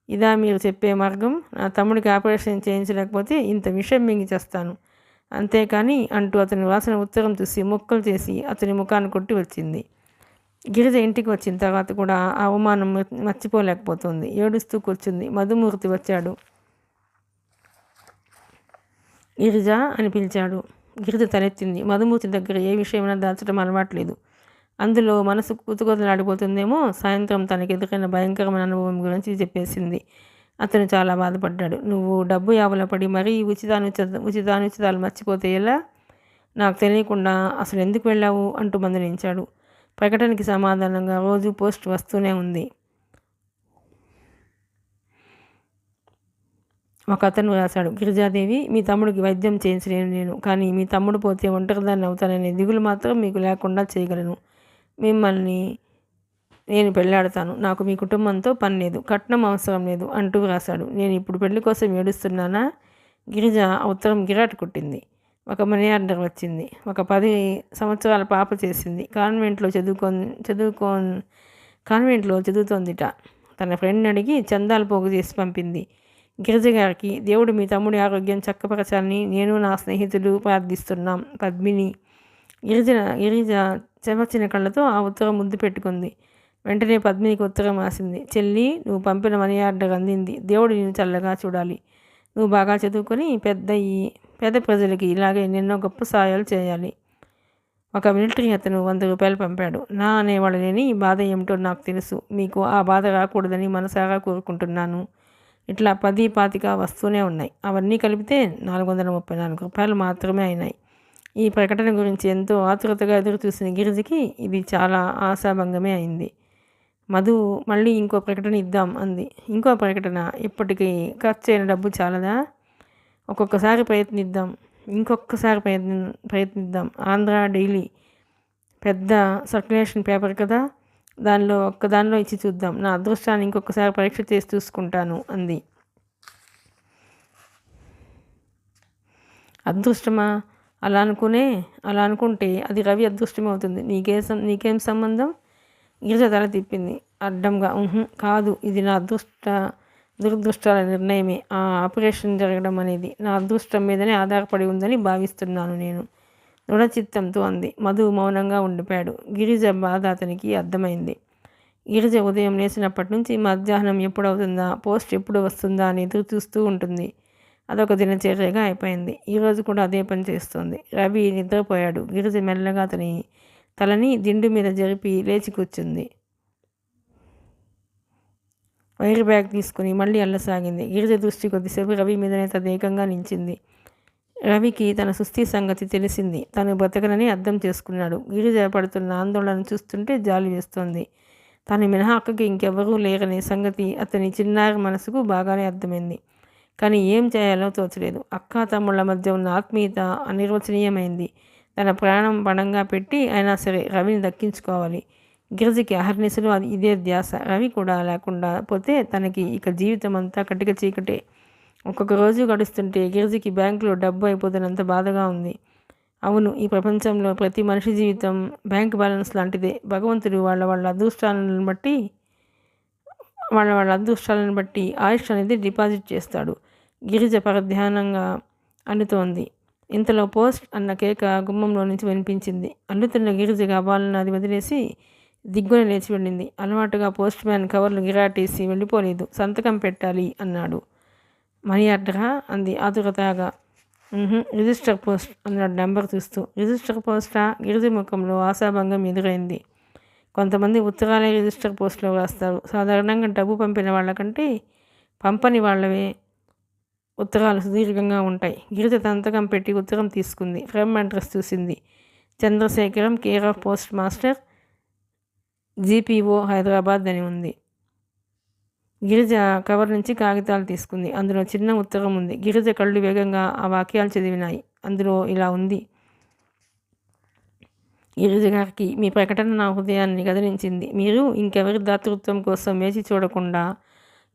ఇదా మీరు చెప్పే మార్గం? నా తమ్ముడికి ఆపరేషన్ చేయించలేకపోతే ఇంత విషయం మింగి చేస్తాను. అంతేకాని అంటూ అతని వాసన ఉత్తరం చూసి ముక్కలు చేసి అతని ముఖాన్ని కొట్టి వచ్చింది. గిరిజ ఇంటికి వచ్చిన తర్వాత కూడా ఆ అవమానం మర్చిపోలేకపోతుంది. ఏడుస్తూ కూర్చుంది. మధుమూర్తి వచ్చాడు. గిరిజ అని పిలిచాడు. గిరిజ తలెత్తింది. మధుమూర్తి దగ్గర ఏ విషయమైనా దాచడం అలవాట్లేదు. అందులో మనసు కుతకుతలాడిపోతుందేమో. సాయంత్రం తనకి ఎదురైన భయంకరమైన అనుభవం గురించి చెప్పేసింది. అతను చాలా బాధపడ్డాడు. నువ్వు డబ్బు యావలో పడి మరీ ఉచితానుచితాలు మర్చిపోతే ఎలా? నాకు తెలియకుండా అసలు ఎందుకు వెళ్ళావు అంటూ మందలించాడు. ప్రకటనకి సమాధానంగా రోజు పోస్ట్ వస్తూనే ఉంది. ఒక అతను రాశాడు. గిరిజాదేవి, మీ తమ్ముడికి వైద్యం చేయించలేను నేను, కానీ మీ తమ్ముడు పోతే ఒంటరిదాన్ని అవుతాననే దిగులు మాత్రం మీకు లేకుండా చేయగలను. మిమ్మల్ని నేను పెళ్ళాడతాను. నాకు మీ కుటుంబంతో పని లేదు, కట్నం అవసరం లేదు అంటూ రాశాడు. నేను ఇప్పుడు పెళ్లి కోసం ఏడుస్తున్నానా? గిరిజ ఉత్తరం గిరాటు కొట్టింది. ఒక మనీ ఆర్డర్ వచ్చింది. ఒక 10 సంవత్సరాల పాప చేసింది. కాన్వెంట్లో చదువుతోందిట. తన ఫ్రెండ్ని అడిగి చందాలు పోగు చేసి పంపింది. గిరిజ గారికి, దేవుడు మీ తమ్ముడి ఆరోగ్యం చక్కపరచాలని నేను నా స్నేహితులు ప్రార్థిస్తున్నాం. పద్మిని. గిరిజ చెమర్చిన కళ్ళతో ఆ ఉత్తరం ముద్దు పెట్టుకుంది. వెంటనే పద్మినికి ఉత్తరం రాసింది. చెల్లి, నువ్వు పంపిన మనీ ఆర్డర్ అందింది. దేవుడు నేను చల్లగా చూడాలి. నువ్వు బాగా చదువుకొని పేద ప్రజలకి ఇలాగే ఎన్నెన్నో గొప్ప సహాయాలు చేయాలి. ఒక మిలిటరీ అతను 100 రూపాయలు పంపాడు. నా అనేవాళ్ళు లేని బాధ ఏమిటో నాకు తెలుసు. మీకు ఆ బాధ రాకూడదని మనసారా కోరుకుంటున్నాను. ఇట్లా 10, 25 వస్తూనే ఉన్నాయి. అవన్నీ కలిపితే 434 రూపాయలు మాత్రమే అయినాయి. ఈ ప్రకటన గురించి ఎంతో ఆతురతగా ఎదురు చూసిన గిరిజకి ఇది చాలా ఆశాభంగమే అయింది. మధు మళ్ళీ ఇంకో ప్రకటన ఇద్దాం అంది. ఇంకో ప్రకటన? ఇప్పటికీ ఖర్చు అయిన డబ్బు చాలదా? ఒక్కొక్కసారి ప్రయత్నిద్దాం, ఇంకొకసారి ప్రయత్నిద్దాం. ఆంధ్ర డైలీ పెద్ద సర్క్యులేషన్ పేపర్ కదా, దానిలో ఇచ్చి చూద్దాం. నా అదృష్టాన్ని ఇంకొకసారి పరీక్ష చేసి చూసుకుంటాను అంది. అదృష్టమా? అలా అనుకుంటే అది రవి అదృష్టం అవుతుంది. నీకేం సంబంధం? గిరిజ తల తిప్పింది అడ్డంగా. కాదు, ఇది నా దురదృష్టాల నిర్ణయమే. ఆ ఆపరేషన్ జరగడం అనేది నా అదృష్టం మీదనే ఆధారపడి ఉందని భావిస్తున్నాను నేను, దృఢచిత్తంతో అంది. మధు మౌనంగా ఉండిపోయాడు. గిరిజ బాధ అతనికి అర్థమైంది. గిరిజ ఉదయం లేచినప్పటి నుంచి మధ్యాహ్నం ఎప్పుడవుతుందా, పోస్ట్ ఎప్పుడు వస్తుందా అని ఎదురు చూస్తూ ఉంటుంది. అదొక దినచర్యగా అయిపోయింది. ఈరోజు కూడా అదే పని చేస్తోంది. రవి నిద్రపోయాడు. గిరిజ మెల్లగా అతని తలని దిండు మీద జరిపి లేచి కూర్చుంది. వైర్ బ్యాగ్ తీసుకుని మళ్ళీ అల్లసాగింది. గిరిజ దృష్టి కొద్దిసేపు రవి మీదనే తదేకంగా నిలిచింది. రవికి తన సుస్థి సంగతి తెలిసింది. తను బ్రతకనని అర్థం చేసుకున్నాడు. గిరిజ పడుతున్న ఆందోళన చూస్తుంటే జాలి వేస్తోంది. తను మినహా అక్కకి ఇంకెవరూ లేరనే సంగతి అతని చిన్నారి మనసుకు బాగానే అర్థమైంది. కానీ ఏం చేయాలో తోచలేదు. అక్కా తమ్ముళ్ల మధ్య ఉన్న ఆత్మీయత అనిర్వచనీయమైంది. తన ప్రాణం పణంగా పెట్టి అయినా సరే రవిని దక్కించుకోవాలి. గిరిజకి అహర్నిశలు ఇదే ధ్యాస. రవి కూడా లేకుండా పోతే తనకి ఇక జీవితం అంతా కటిక చీకటే. ఒక్కొక్క రోజు గడుస్తుంటే గిరిజకి బ్యాంకులో డబ్బు అయిపోతున్నంత బాధగా ఉంది. అవును, ఈ ప్రపంచంలో ప్రతి మనిషి జీవితం బ్యాంక్ బ్యాలెన్స్ లాంటిదే. భగవంతుడు వాళ్ళ అదృష్టాలను బట్టి ఆయుష్ అనేది డిపాజిట్ చేస్తాడు. గిరిజ పరధ్యానంగా అల్లుతోంది. ఇంతలో పోస్ట్ అన్న కేక గుమ్మంలో నుంచి వినిపించింది. అల్లుతున్న గిరిజ గబాలను అది వదిలేసి దిగ్గున లేచి వెళ్ళింది. అలవాటుగా పోస్ట్ మ్యాన్ కవర్లు గిరాటేసి వెళ్ళిపోలేదు. సంతకం పెట్టాలి అన్నాడు. మనీ ఆర్డరా అంది ఆతురతగా. రిజిస్టర్ పోస్ట్ అన్నాడు నెంబర్ చూస్తూ. రిజిస్టర్ పోస్టా? గిరిజ ముఖంలో ఆశాభంగం ఎదురైంది. కొంతమంది ఉత్తరాలే రిజిస్టర్ పోస్టులో రాస్తారు. సాధారణంగా డబ్బు పంపిన వాళ్ళకంటే పంపని వాళ్ళవే ఉత్తరాలు సుదీర్ఘంగా ఉంటాయి. గిరిజ సంతకం పెట్టి ఉత్తరం తీసుకుంది. ఫ్రమ్ అడ్రస్ చూసింది. Chandrasekharam, care of post master, GPO, Hyderabad అని ఉంది. గిరిజ కవర్ నుంచి కాగితాలు తీసుకుంది. అందులో చిన్న ఉత్తరం ఉంది. గిరిజ కళ్ళు వేగంగా ఆ వాక్యాలు చదివినాయి. అందులో ఇలా ఉంది. గిరిజ గారికి మీ ప్రకటన నా హృదయాన్ని కదిలించింది. మీరు ఇంకెవరి దాతృత్వం కోసం వేచి చూడకుండా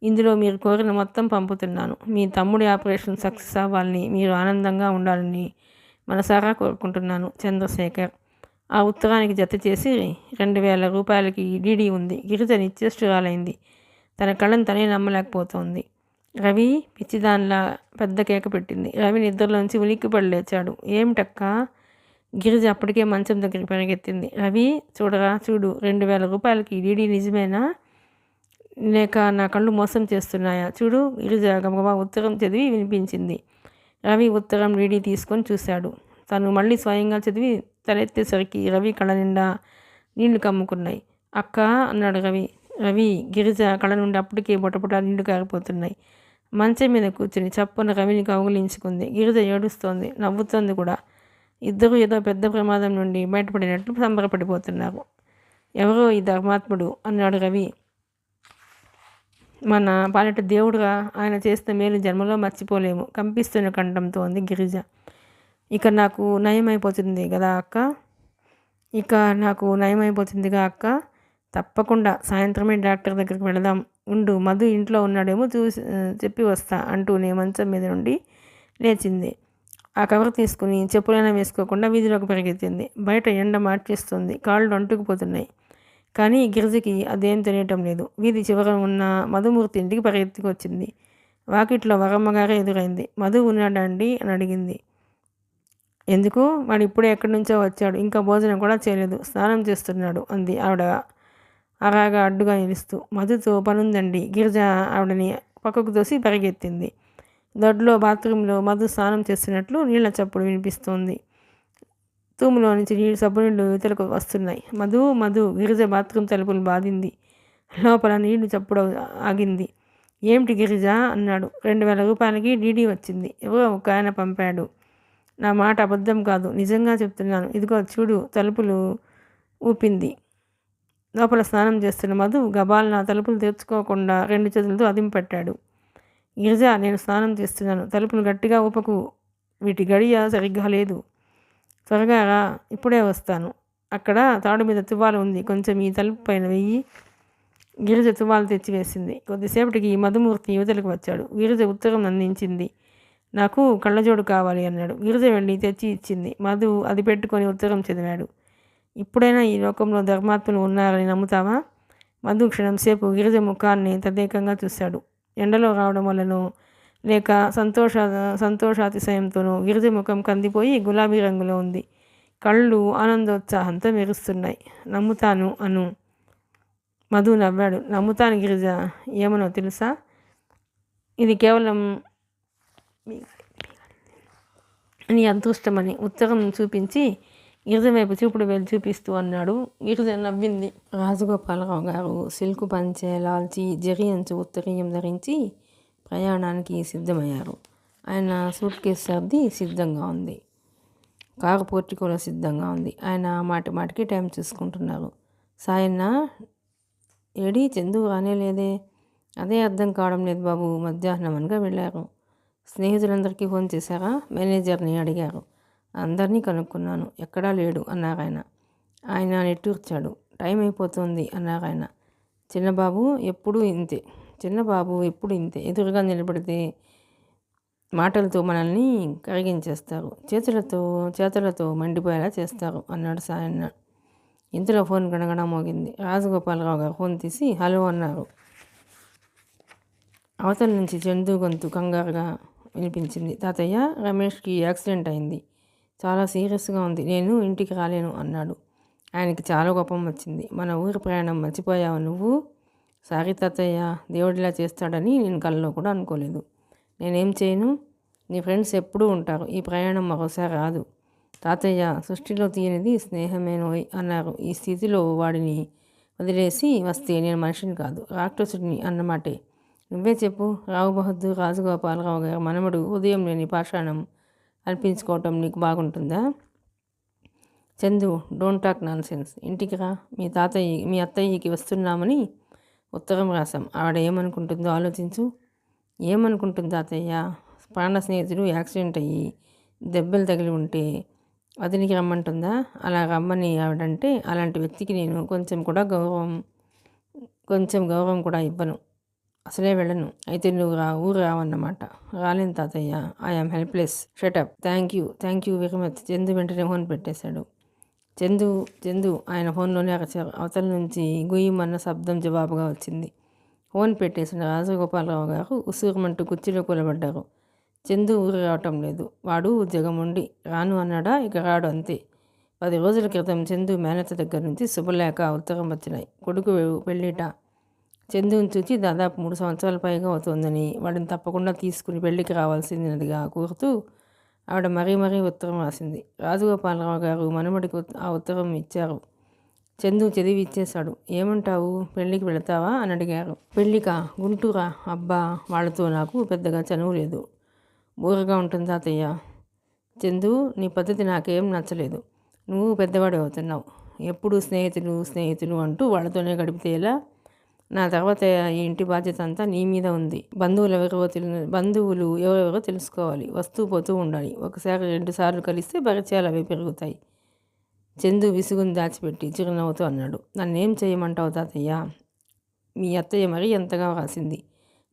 ఇందులో మీరు కోరిన మొత్తం పంపుతున్నాను. మీ తమ్ముడి ఆపరేషన్ సక్సెస్ అవ్వాలని, మీరు ఆనందంగా ఉండాలని మనసారా కోరుకుంటున్నాను. చంద్రశేఖర్. ఆ ఉత్తరానికి జత చేసి 2000 రూపాయలకి డీడీ ఉంది. గిరిజ నిశ్చేష్టురాలైంది. తన కళ్ళను తనే నమ్మలేకపోతోంది. రవి పిచ్చిదానిలా పెద్ద కేక పెట్టింది. రవి నిద్రలోంచి ఉలిక్కిపడి లేచాడు. ఏమిటక్కా? గిరిజ అప్పటికే మంచం దగ్గరికి పరిగెత్తింది. రవి, చూడు, 2000 రూపాయలకి డీడీ నిజమేనా లేక నా కళ్ళు మోసం చేస్తున్నాయా? చూడు. గిరిజ గమగమా ఉత్తరం చదివి వినిపించింది. రవి ఉత్తరం డీడీ తీసుకొని చూశాడు. తను మళ్ళీ స్వయంగా చదివి తలెత్తేసరికి రవి కళ్ళ నిండా నీళ్లు కమ్ముకున్నాయి. అక్క అన్నాడు రవి. గిరిజ కళ్ళ నుండి అప్పటికే బొటబొట నీళ్లు కారిపోతున్నాయి. మంచం మీద కూర్చుని చప్పున రవిని కౌగిలించుకుంది. గిరిజ ఏడుస్తోంది, నవ్వుతోంది కూడా. ఇద్దరూ ఏదో పెద్ద ప్రమాదం నుండి బయటపడినట్లు సంబరపడిపోతున్నారు. ఎవరో ఈ ధర్మాత్ముడు అన్నాడు రవి. మన పాలిట దేవుడుగా, ఆయన చేసిన మేలు జన్మలో మర్చిపోలేము. కంపిస్తున్న కంఠంతో అంది గిరిజ. ఇక నాకు నయమైపోతుంది కదా అక్క? తప్పకుండా సాయంత్రమే డాక్టర్ దగ్గరికి వెళదాం. ఉండు, మధు ఇంట్లో ఉన్నాడేమో చెప్పి వస్తా అంటూనే మంచం మీద నుండి లేచింది. ఆ కవర్ తీసుకుని చెప్పులైనా వేసుకోకుండా వీధిలోకి పరిగెత్తింది. బయట ఎండ మార్చేస్తుంది. కాళ్ళు అంటుకుపోతున్నాయి. కానీ గిరిజకి అదేం తెలియటం లేదు. వీధి చివర ఉన్న మధుమూర్తి ఇంటికి పరిగెత్తుకొచ్చింది. వాకిట్లో వరమ్మగారే ఎదురైంది. మధు ఉన్నాడండి అని అడిగింది. ఎందుకు? వాడు ఇప్పుడే ఎక్కడి నుంచో వచ్చాడు. ఇంకా భోజనం కూడా చేయలేదు. స్నానం చేస్తున్నాడు అంది ఆవిడ అరాగా అడ్డుగా నిలుస్తూ. మధుతో పనుందండి. గిరిజ ఆవిడని పక్కకు తోసి పరిగెత్తింది. దొడ్లో బాత్రూంలో మధు స్నానం చేస్తున్నట్లు నీళ్ల చప్పుడు వినిపిస్తోంది. తూములో నుంచి సబ్బు నీళ్లు ఇతలకు వస్తున్నాయి. మధు గిరిజ బాత్రూమ్ తలుపులు బాధింది. లోపల నీళ్లు చప్పుడు ఆగింది. ఏమిటి గిరిజ అన్నాడు. 2000 రూపాయలకి డీడీ వచ్చింది. ఎవరో ఒక ఆయన పంపాడు. నా మాట అబద్ధం కాదు, నిజంగా చెప్తున్నాను. ఇదిగో చూడు. తలుపులు ఊపింది. లోపల స్నానం చేస్తున్న మధు గబాల్న తలుపులు తెరుచుకోకుండా 2 చేతులతో అదింపట్టాడు. గిరిజ, నేను స్నానం చేస్తున్నాను, తలుపును గట్టిగా ఊపకు, వీటి గడియ సరిగ్గా లేదు, త్వరగా రా, ఇప్పుడే వస్తాను. అక్కడ తాడు మీద తువ్వాలు ఉంది, కొంచెం ఈ తలుపు పైన వెయ్యి. గిరిజ తువ్వాలు తెచ్చివేసింది. కొద్దిసేపటికి మధుమూర్తి యువతలకు వచ్చాడు. గిరిజ ఉత్తరం అందించింది. నాకు కళ్ళజోడు కావాలి అన్నాడు. గిరిజ వెళ్ళి తెచ్చి ఇచ్చింది. మధు అది పెట్టుకొని ఉత్తరం చదివాడు. ఇప్పుడైనా ఈ లోకంలో ధర్మాత్ములు ఉన్నారని నమ్ముతావా? మధు క్షణంసేపు గిరిజ ముఖాన్ని తదేకంగా చూశాడు. ఎండలో రావడం వల్లనో లేక సంతోషాతిశయంతోనో గిరిజ ముఖం కందిపోయి గులాబీ రంగులో ఉంది. కళ్ళు ఆనందోత్సాహంతో మెరుస్తున్నాయి. నమ్ముతాను అను. మధు నవ్వాడు. నమ్ముతాను గిరిజ. ఏమనో తెలుసా? ఇది కేవలం నీ అదృష్టమని ఉత్తరం చూపించి గిరిజ వైపు చూపుడు వేలు చూపిస్తూ అన్నాడు. గిరిజ నవ్వింది. రాజగోపాలరావు గారు సిల్కు పంచె, లాల్చి, జరి అంచు ఉత్తరీయం ధరించి ప్రయాణానికి సిద్ధమయ్యారు. ఆయన సూట్ కేసు సర్ది సిద్ధంగా ఉంది. కారు పోర్టికోలో సిద్ధంగా ఉంది. ఆయన మాటి మాటికి టైం చూసుకుంటున్నారు. సాయన్న ఏడి, చందు రానేలేదే? అదే అర్థం కావడం లేదు బాబు. మధ్యాహ్నం అనగా వెళ్ళారు. స్నేహితులందరికీ ఫోన్ చేశారా? మేనేజర్ని అడిగారు. అందరినీ కనుక్కున్నాను, ఎక్కడా లేడు అన్నారు ఆయన. ఆయన నిట్టూర్చాడు. టైం అయిపోతుంది అన్నారు ఆయన. చిన్నబాబు ఎప్పుడు ఇంతే ఎదురుగా నిలబడితే మాటలతో మనల్ని కరిగించేస్తారు, చేతులతో మండిపోయేలా చేస్తారు అన్నాడు సాయన్న. ఇంతలో ఫోన్ గణగణ మోగింది. రాజగోపాలరావు గారు ఫోన్ తీసి హలో అన్నారు. అవతల నుంచి చందు గొంతు కంగారుగా వినిపించింది. తాతయ్య, రమేష్కి యాక్సిడెంట్ అయింది, చాలా సీరియస్గా ఉంది, నేను ఇంటికి రాలేను అన్నాడు. ఆయనకి చాలా కోపం వచ్చింది. మన ఊరి ప్రయాణం మర్చిపోయావు నువ్వు? సారీ తాతయ్య, దేవుడిలా చేస్తాడని నేను కల్లో కూడా అనుకోలేదు. నేనేం చేయను? నీ ఫ్రెండ్స్ ఎప్పుడూ ఉంటారు, ఈ ప్రయాణం మరోసారి రాదు. తాతయ్య, సృష్టిలో తీయనిది స్నేహమేనోయ్ అన్నారు. ఈ స్థితిలో వాడిని వదిలేసి వస్తే నేను మనిషిని కాదు, రాక్షసుడిని అన్నమాటే. నువ్వే చెప్పు. రావు బహదూర్ రాజగోపాలరావు గారు మనమడు ఉదయం లేని పాషాణం అనిపించుకోవటం నీకు బాగుంటుందా? Chandu, don't talk non sense. ఇంటికి రా. మీ అత్తయ్యకి వస్తున్నామని ఉత్తరం రాసాం. ఆవిడ ఏమనుకుంటుందో ఆలోచించు. ఏమనుకుంటుంది తాతయ్య? ప్రాణ స్నేహితుడు యాక్సిడెంట్ అయ్యి దెబ్బలు తగిలి ఉంటే వదినికి రమ్మంటుందా? అలా రమ్మని ఆవిడంటే అలాంటి వ్యక్తికి నేను కొంచెం గౌరవం కూడా ఇవ్వను, అసలే వెళ్ళను. అయితే నువ్వు ఊరు రావన్నమాట. రాలేను తాతయ్య, I'm helpless. Shut up. Thank you very much. Chandu వెంటనే ఫోన్ పెట్టేశాడు. చందు ఆయన ఫోన్లోనే అరచారు. అవతల నుంచి గుయ్యమన్న శబ్దం జవాబుగా వచ్చింది. ఫోన్ పెట్టేసిన రాజగోపాలరావు గారు ఉసూరుమంటూ కుర్చీలో కూలబడ్డారు. చందు ఊరు రావటం లేదు. వాడు జగముండి రాను అన్నాడా? ఇక రాడు, అంతే. 10 రోజుల క్రితం చందు మేనత దగ్గర నుంచి శుభలేఖ, ఉత్తరం వచ్చినాయి. కొడుకు పెళ్ళిట. చందుని చూచి దాదాపు 3 సంవత్సరాల పైగా అవుతోందని, వాడిని తప్పకుండా తీసుకుని పెళ్లికి రావాల్సిందిగా కోరుతూ ఆవిడ మరీ ఉత్తరం రాసింది. రాజగోపాలరావు గారు మనమడికి ఆ ఉత్తరం ఇచ్చారు. చందు చదివి ఇచ్చేశాడు. ఏమంటావు, పెళ్ళికి వెళతావా అని అడిగారు. పెళ్ళికా? గుంటూరా? అబ్బా, వాళ్ళతో నాకు పెద్దగా చనువు లేదు, బోరుగా ఉంటుంది తాతయ్య. చందు, నీ పద్ధతి నాకేం నచ్చలేదు. నువ్వు పెద్దవాడు అవుతున్నావు, ఎప్పుడు స్నేహితులు అంటూ వాళ్ళతోనే గడిపితే ఎలా? నా తర్వాత ఈ ఇంటి బాధ్యత అంతా నీ మీద ఉంది. బంధువులు ఎవరెవరో తెలుసుకోవాలి, వస్తూ పోతూ ఉండాలి. ఒకసారి 2 సార్లు కలిస్తే పరిచయాలు అవి పెరుగుతాయి. చందు విసుగుని దాచిపెట్టి చిరునవ్వుతూ అన్నాడు. నన్నేం చేయమంటావు తాతయ్య? మీ అత్తయ్య మరీ ఎంతగా రాసింది.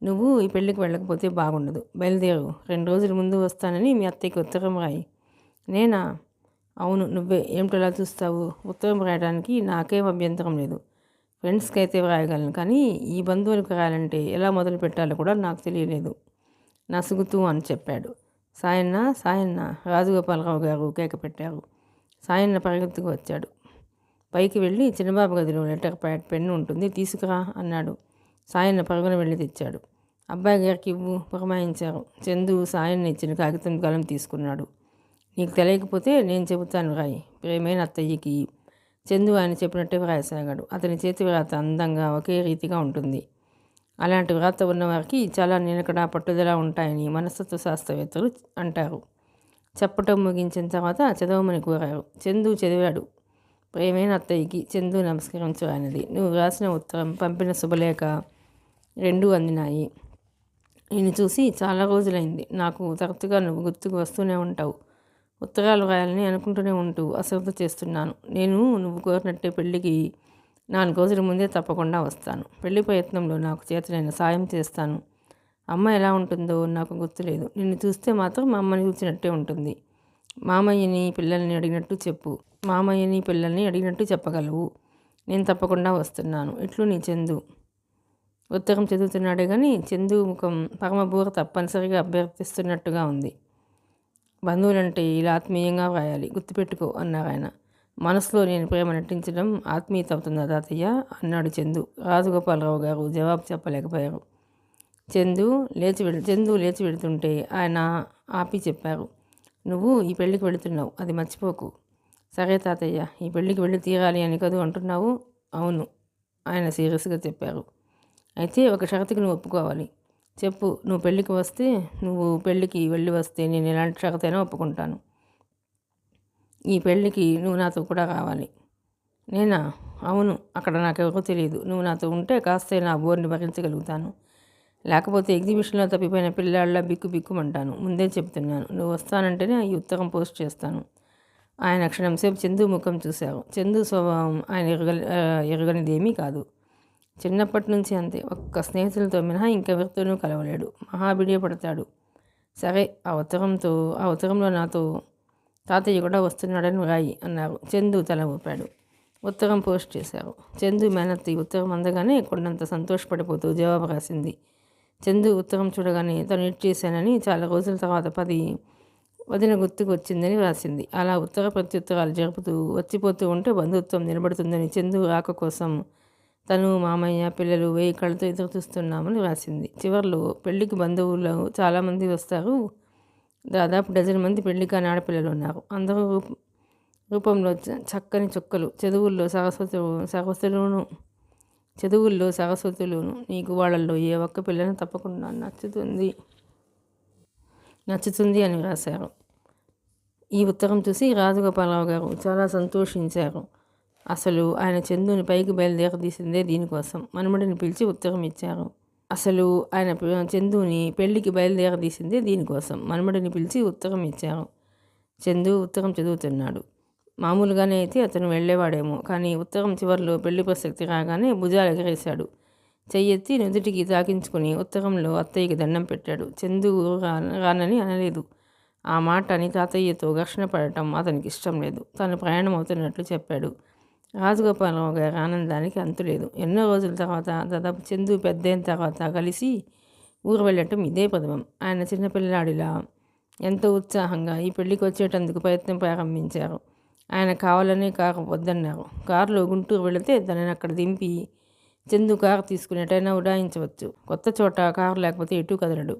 నువ్వు ఈ పెళ్ళికి వెళ్ళకపోతే బాగుండదు. బయలుదేరు. 2 రోజుల ముందు వస్తానని మీ అత్తయ్యకి ఉత్తరం రాయి. నేనా? అవును, నువ్వే. ఏమిటలా చూస్తావు? ఉత్తరం రాయడానికి నాకేం అభ్యంతరం లేదు. ఫ్రెండ్స్కి అయితే వ్రాయగలను, కానీ ఈ బంధువులకు రాయాలంటే ఎలా మొదలు పెట్టాలో కూడా నాకు తెలియలేదు, నసుగుతూ అని చెప్పాడు. సాయన్న రాజగోపాలరావు గారు కేక పెట్టారు. సాయన్న పరిగెత్తుకు వచ్చాడు. పైకి వెళ్ళి చిన్నబాబు గదిలో లెటర్ ప్యాడ్, పెన్ను ఉంటుంది, తీసుకురా అన్నాడు. సాయన్న పరుగున వెళ్ళి తెచ్చాడు. అబ్బాయి గారికి ఇవ్వు పురమాయించారు. చందు సాయన్న ఇచ్చిన కాగితం కలం తీసుకున్నాడు. నీకు తెలియకపోతే నేను చెబుతాను, రాయి. ప్రేమైన అత్తయ్యకి. చందు ఆయన చెప్పినట్టే వ్రాయసాగాడు. అతని చేతి వ్రాత అందంగా ఒకే రీతిగా ఉంటుంది. అలాంటి వ్రాత ఉన్నవారికి చాలా నిలకడ, పట్టుదల ఉంటాయని మనస్తత్వ శాస్త్రవేత్తలు అంటారు. చెప్పటం ముగించిన తర్వాత చదవమని కోరారు. చందు చదివాడు. ప్రేమైన అత్తయ్యకి. చందు నమస్కరించు ఆయనది. నువ్వు రాసిన ఉత్తరం, పంపిన శుభలేఖ 2 అందినాయి. నిన్ను చూసి చాలా రోజులైంది. నాకు తరచుగా నువ్వు గుర్తుకు వస్తూనే ఉంటావు. ఉత్తరాలు రాయాలని అనుకుంటూనే ఉంటూ అశ్రద్ధ చేస్తున్నాను. నేను నువ్వు కోరినట్టే పెళ్ళికి 4 రోజుల ముందే తప్పకుండా వస్తాను. పెళ్లి ప్రయత్నంలో నాకు చేతనైన సాయం చేస్తాను. అమ్మ ఎలా ఉంటుందో నాకు గుర్తులేదు. నిన్ను చూస్తే మాత్రం మా అమ్మని చూసినట్టే ఉంటుంది. మామయ్యని పిల్లల్ని అడిగినట్టు చెప్పు. మామయ్యని పిల్లల్ని అడిగినట్టు చెప్పగలవు. నేను తప్పకుండా వస్తున్నాను. ఇట్లు నీ చందు. ఉత్తరం చదువుతున్నాడే కానీ చందు ముఖం పరమబూర తప్పనిసరిగా అభ్యర్థిస్తున్నట్టుగా ఉంది. బంధువులంటే ఇలా ఆత్మీయంగా వ్రాయాలి, గుర్తుపెట్టుకో అన్నారు ఆయన. మనసులో నేను ప్రేమ నటించడం ఆత్మీయత అవుతుందా తాతయ్య అన్నాడు చందు. రాజగోపాలరావు గారు జవాబు చెప్పలేకపోయారు. చందు లేచి వెళుతుంటే ఆయన ఆపి చెప్పారు, నువ్వు ఈ పెళ్ళికి వెళుతున్నావు, అది మర్చిపోకు. సరే తాతయ్య, ఈ పెళ్ళికి వెళ్ళి తీరాలి అని కదూ అంటున్నావు. అవును, ఆయన సీరియస్గా చెప్పారు. అయితే ఒక షరతుకి నువ్వు ఒప్పుకోవాలి. చెప్పు. నువ్వు పెళ్ళికి వెళ్ళి వస్తే నేను ఎలాంటి షరతైనా ఒప్పుకుంటాను. ఈ పెళ్ళికి నువ్వు నాతో కూడా రావాలి. నేనా? అవును, అక్కడ నాకెవరో తెలియదు. నువ్వు నాతో ఉంటే కాస్తైనా ఆ బోర్ని భరించగలుగుతాను. లేకపోతే ఎగ్జిబిషన్లో తప్పిపోయిన పిల్లాళ్ళ బిక్కుమంటాను. ముందే చెప్తున్నాను. నువ్వు వస్తానంటేనే ఈ ఉత్తరం పోస్ట్ చేస్తాను. ఆయన క్షణం సేపు చందు ముఖం చూశారు. చందు స్వభావం ఆయన ఎరగనిదేమీ కాదు. చిన్నప్పటి నుంచి అంతే. ఒక్క స్నేహితులతో మినహా ఇంకెవరితోనూ కలవలేడు. మహాబిడియపడతాడు. సరే, ఆ ఉత్తరంలో నాతో తాతయ్య కూడా వస్తున్నాడని రాయి అన్నారు. చందు తల ఊపాడు. ఉత్తరం పోస్ట్ చేశారు. చందు మేనత్తి ఉత్తరం అందగానే కొండంత సంతోషపడిపోతూ జవాబు రాసింది. చందు ఉత్తరం చూడగానే తను ఎడ్ చేశానని చాలా రోజుల తర్వాత వదిన గుర్తుకు వచ్చిందని రాసింది. అలా ఉత్తర ప్రత్యుత్తరాలు జరుపుతూ వచ్చిపోతూ ఉంటే బంధుత్వం నిలబడుతుందని చందు రాక కోసం తను, మామయ్య, పిల్లలు 1000 కళ్ళతో ఎదురు చూస్తున్నామని రాసింది. చివరిలో పెళ్లికి బంధువులు చాలామంది వస్తారు. దాదాపు 12 మంది పెళ్లి కాని ఆడపిల్లలు ఉన్నారు. అందరూ రూపంలో చక్కని చుక్కలు. చదువుల్లో సరస్వతులును. నీకు వాళ్ళల్లో ఏ ఒక్క పిల్లని తప్పకుండా నచ్చుతుంది అని రాశారు. ఈ ఉత్తరం చూసి రాజగోపాలరావు గారు చాలా సంతోషించారు. అసలు ఆయన చందుని పైకి బయలుదేరదీసిందే దీనికోసం. మనమడిని పిలిచి ఉత్తరం ఇచ్చారు. చందుని పెళ్లికి బయలుదేరదీసిందే దీనికోసం. మనమడిని పిలిచి ఉత్తరం ఇచ్చారు. చందు ఉత్తరం చదువుతున్నాడు. మామూలుగానే అయితే అతను వెళ్ళేవాడేమో, కానీ ఉత్తరం చివరిలో పెళ్లి ప్రసక్తి రాగానే భుజాలు ఎగరేశాడు. చెయ్యెత్తి నుదుటికి తాకించుకుని ఉత్తరంలో అత్తయ్యకి దండం పెట్టాడు. చందు రానని అనలేదు. ఆ మాట అని తాతయ్యతో ఘర్షణ పడటం అతనికి ఇష్టం లేదు. తను ప్రయాణం అవుతున్నట్లు చెప్పాడు. రాజగోపాలరావు గారి ఆనందానికి అంతులేదు. ఎన్నో రోజుల తర్వాత, దాదాపు చందు పెద్దయిన తర్వాత కలిసి ఊరు వెళ్ళటం ఇదే ప్రథమం. ఆయన చిన్నపిల్లాడిలా ఎంతో ఉత్సాహంగా ఈ పెళ్లికి వచ్చేటందుకు ప్రయత్నం ప్రారంభించారు. ఆయన కావాలనే కారు వద్దన్నారు. కారులో గుంటూరు వెళితే తనని అక్కడ దింపి చందు కారు తీసుకుని ఎటైనా ఉడాయించవచ్చు. కొత్త చోట కారు లేకపోతే ఎటు కదలడు.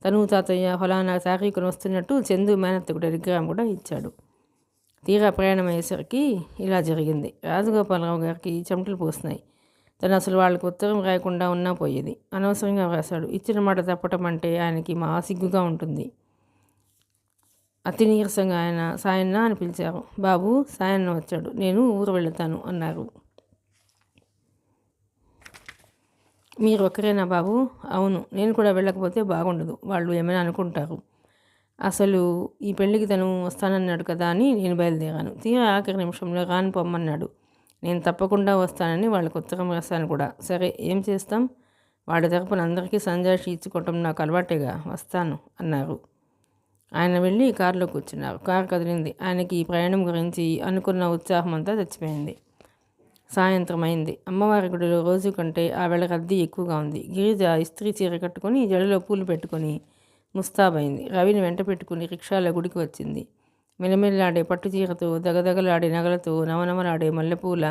తను తాతయ్య ఫలానా తారీఖున వస్తున్నట్టు చందు మేనత్తకు టెలిగ్రామ్ కూడా ఇచ్చాడు. తీరా ప్రయాణం అయ్యేసరికి ఇలా జరిగింది. రాజగోపాలరావు గారికి చెమటలు పోస్తున్నాయి. తను అసలు వాళ్ళకి ఉత్తరం రాయకుండా ఉన్నా పోయేది. అనవసరంగా రాశాడు. ఇచ్చిన మాట తప్పటం అంటే ఆయనకి మహా సిగ్గుగా ఉంటుంది. అతి నీరసంగా ఆయన సాయన్న అని పిలిచారు. బాబు, సాయన్న వచ్చాడు. నేను ఊరు వెళతాను అన్నారు. మీరు ఒక్కరేనా బాబు? అవును, నేను కూడా వెళ్ళకపోతే బాగుండదు. వాళ్ళు ఏమైనా అనుకుంటారు. అసలు ఈ పెళ్ళికి తను వస్తానన్నాడు కదా అని నేను బయలుదేరాను. తీరా ఆఖరి నిమిషంలో రాను పొమ్మన్నాడు. నేను తప్పకుండా వస్తానని వాళ్ళకి ఉత్తరం రాశాను కూడా. సరే, ఏం చేస్తాం? వాడి తరపున అందరికీ సంజాయిషి ఇచ్చుకోవటం నాకు అలవాటేగా. వస్తాను అన్నారు. ఆయన వెళ్ళి కారులో కూర్చున్నారు. కారు కదిలింది. ఆయనకి ఈ ప్రయాణం గురించి అనుకున్న ఉత్సాహం అంతా చచ్చిపోయింది. సాయంత్రం అయింది. అమ్మవారి గుడిలో రోజు కంటే ఆ వేళ రద్దీ ఎక్కువగా ఉంది. గిరిజ ఇస్త్రీ చీర కట్టుకొని జడలో పూలు పెట్టుకొని ముస్తాబైంది. రవిని వెంట పెట్టుకుని రిక్షాలో గుడికి వచ్చింది. మెలమెల్లాడే పట్టు చీరతో, దగదగలాడే నగలతో, నవనవలాడే మల్లెపూల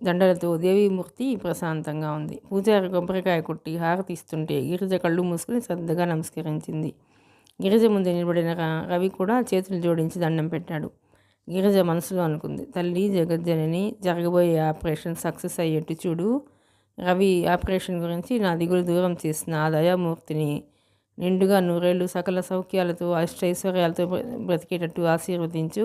దండలతో దేవీమూర్తి ప్రశాంతంగా ఉంది. పూజారి కొబ్బరికాయ కొట్టి హారతి ఇస్తుంటే గిరిజ కళ్ళు మూసుకుని శ్రద్ధగా నమస్కరించింది. గిరిజ ముందు నిలబడిన రవి కూడా చేతులు జోడించి దండం పెట్టాడు. గిరిజ మనసులో అనుకుంది, తల్లి జగజ్జనని, జరగబోయే ఆపరేషన్ సక్సెస్ అయ్యేట్టు చూడు. రవి ఆపరేషన్ గురించి నా దిగులు దూరం చేసిన ఆ దయామూర్తిని నిండుగా 100 ఏళ్ళు సకల సౌఖ్యాలతో అష్టైశ్వర్యాలతో బ్రతికేటట్టు ఆశీర్వదించు.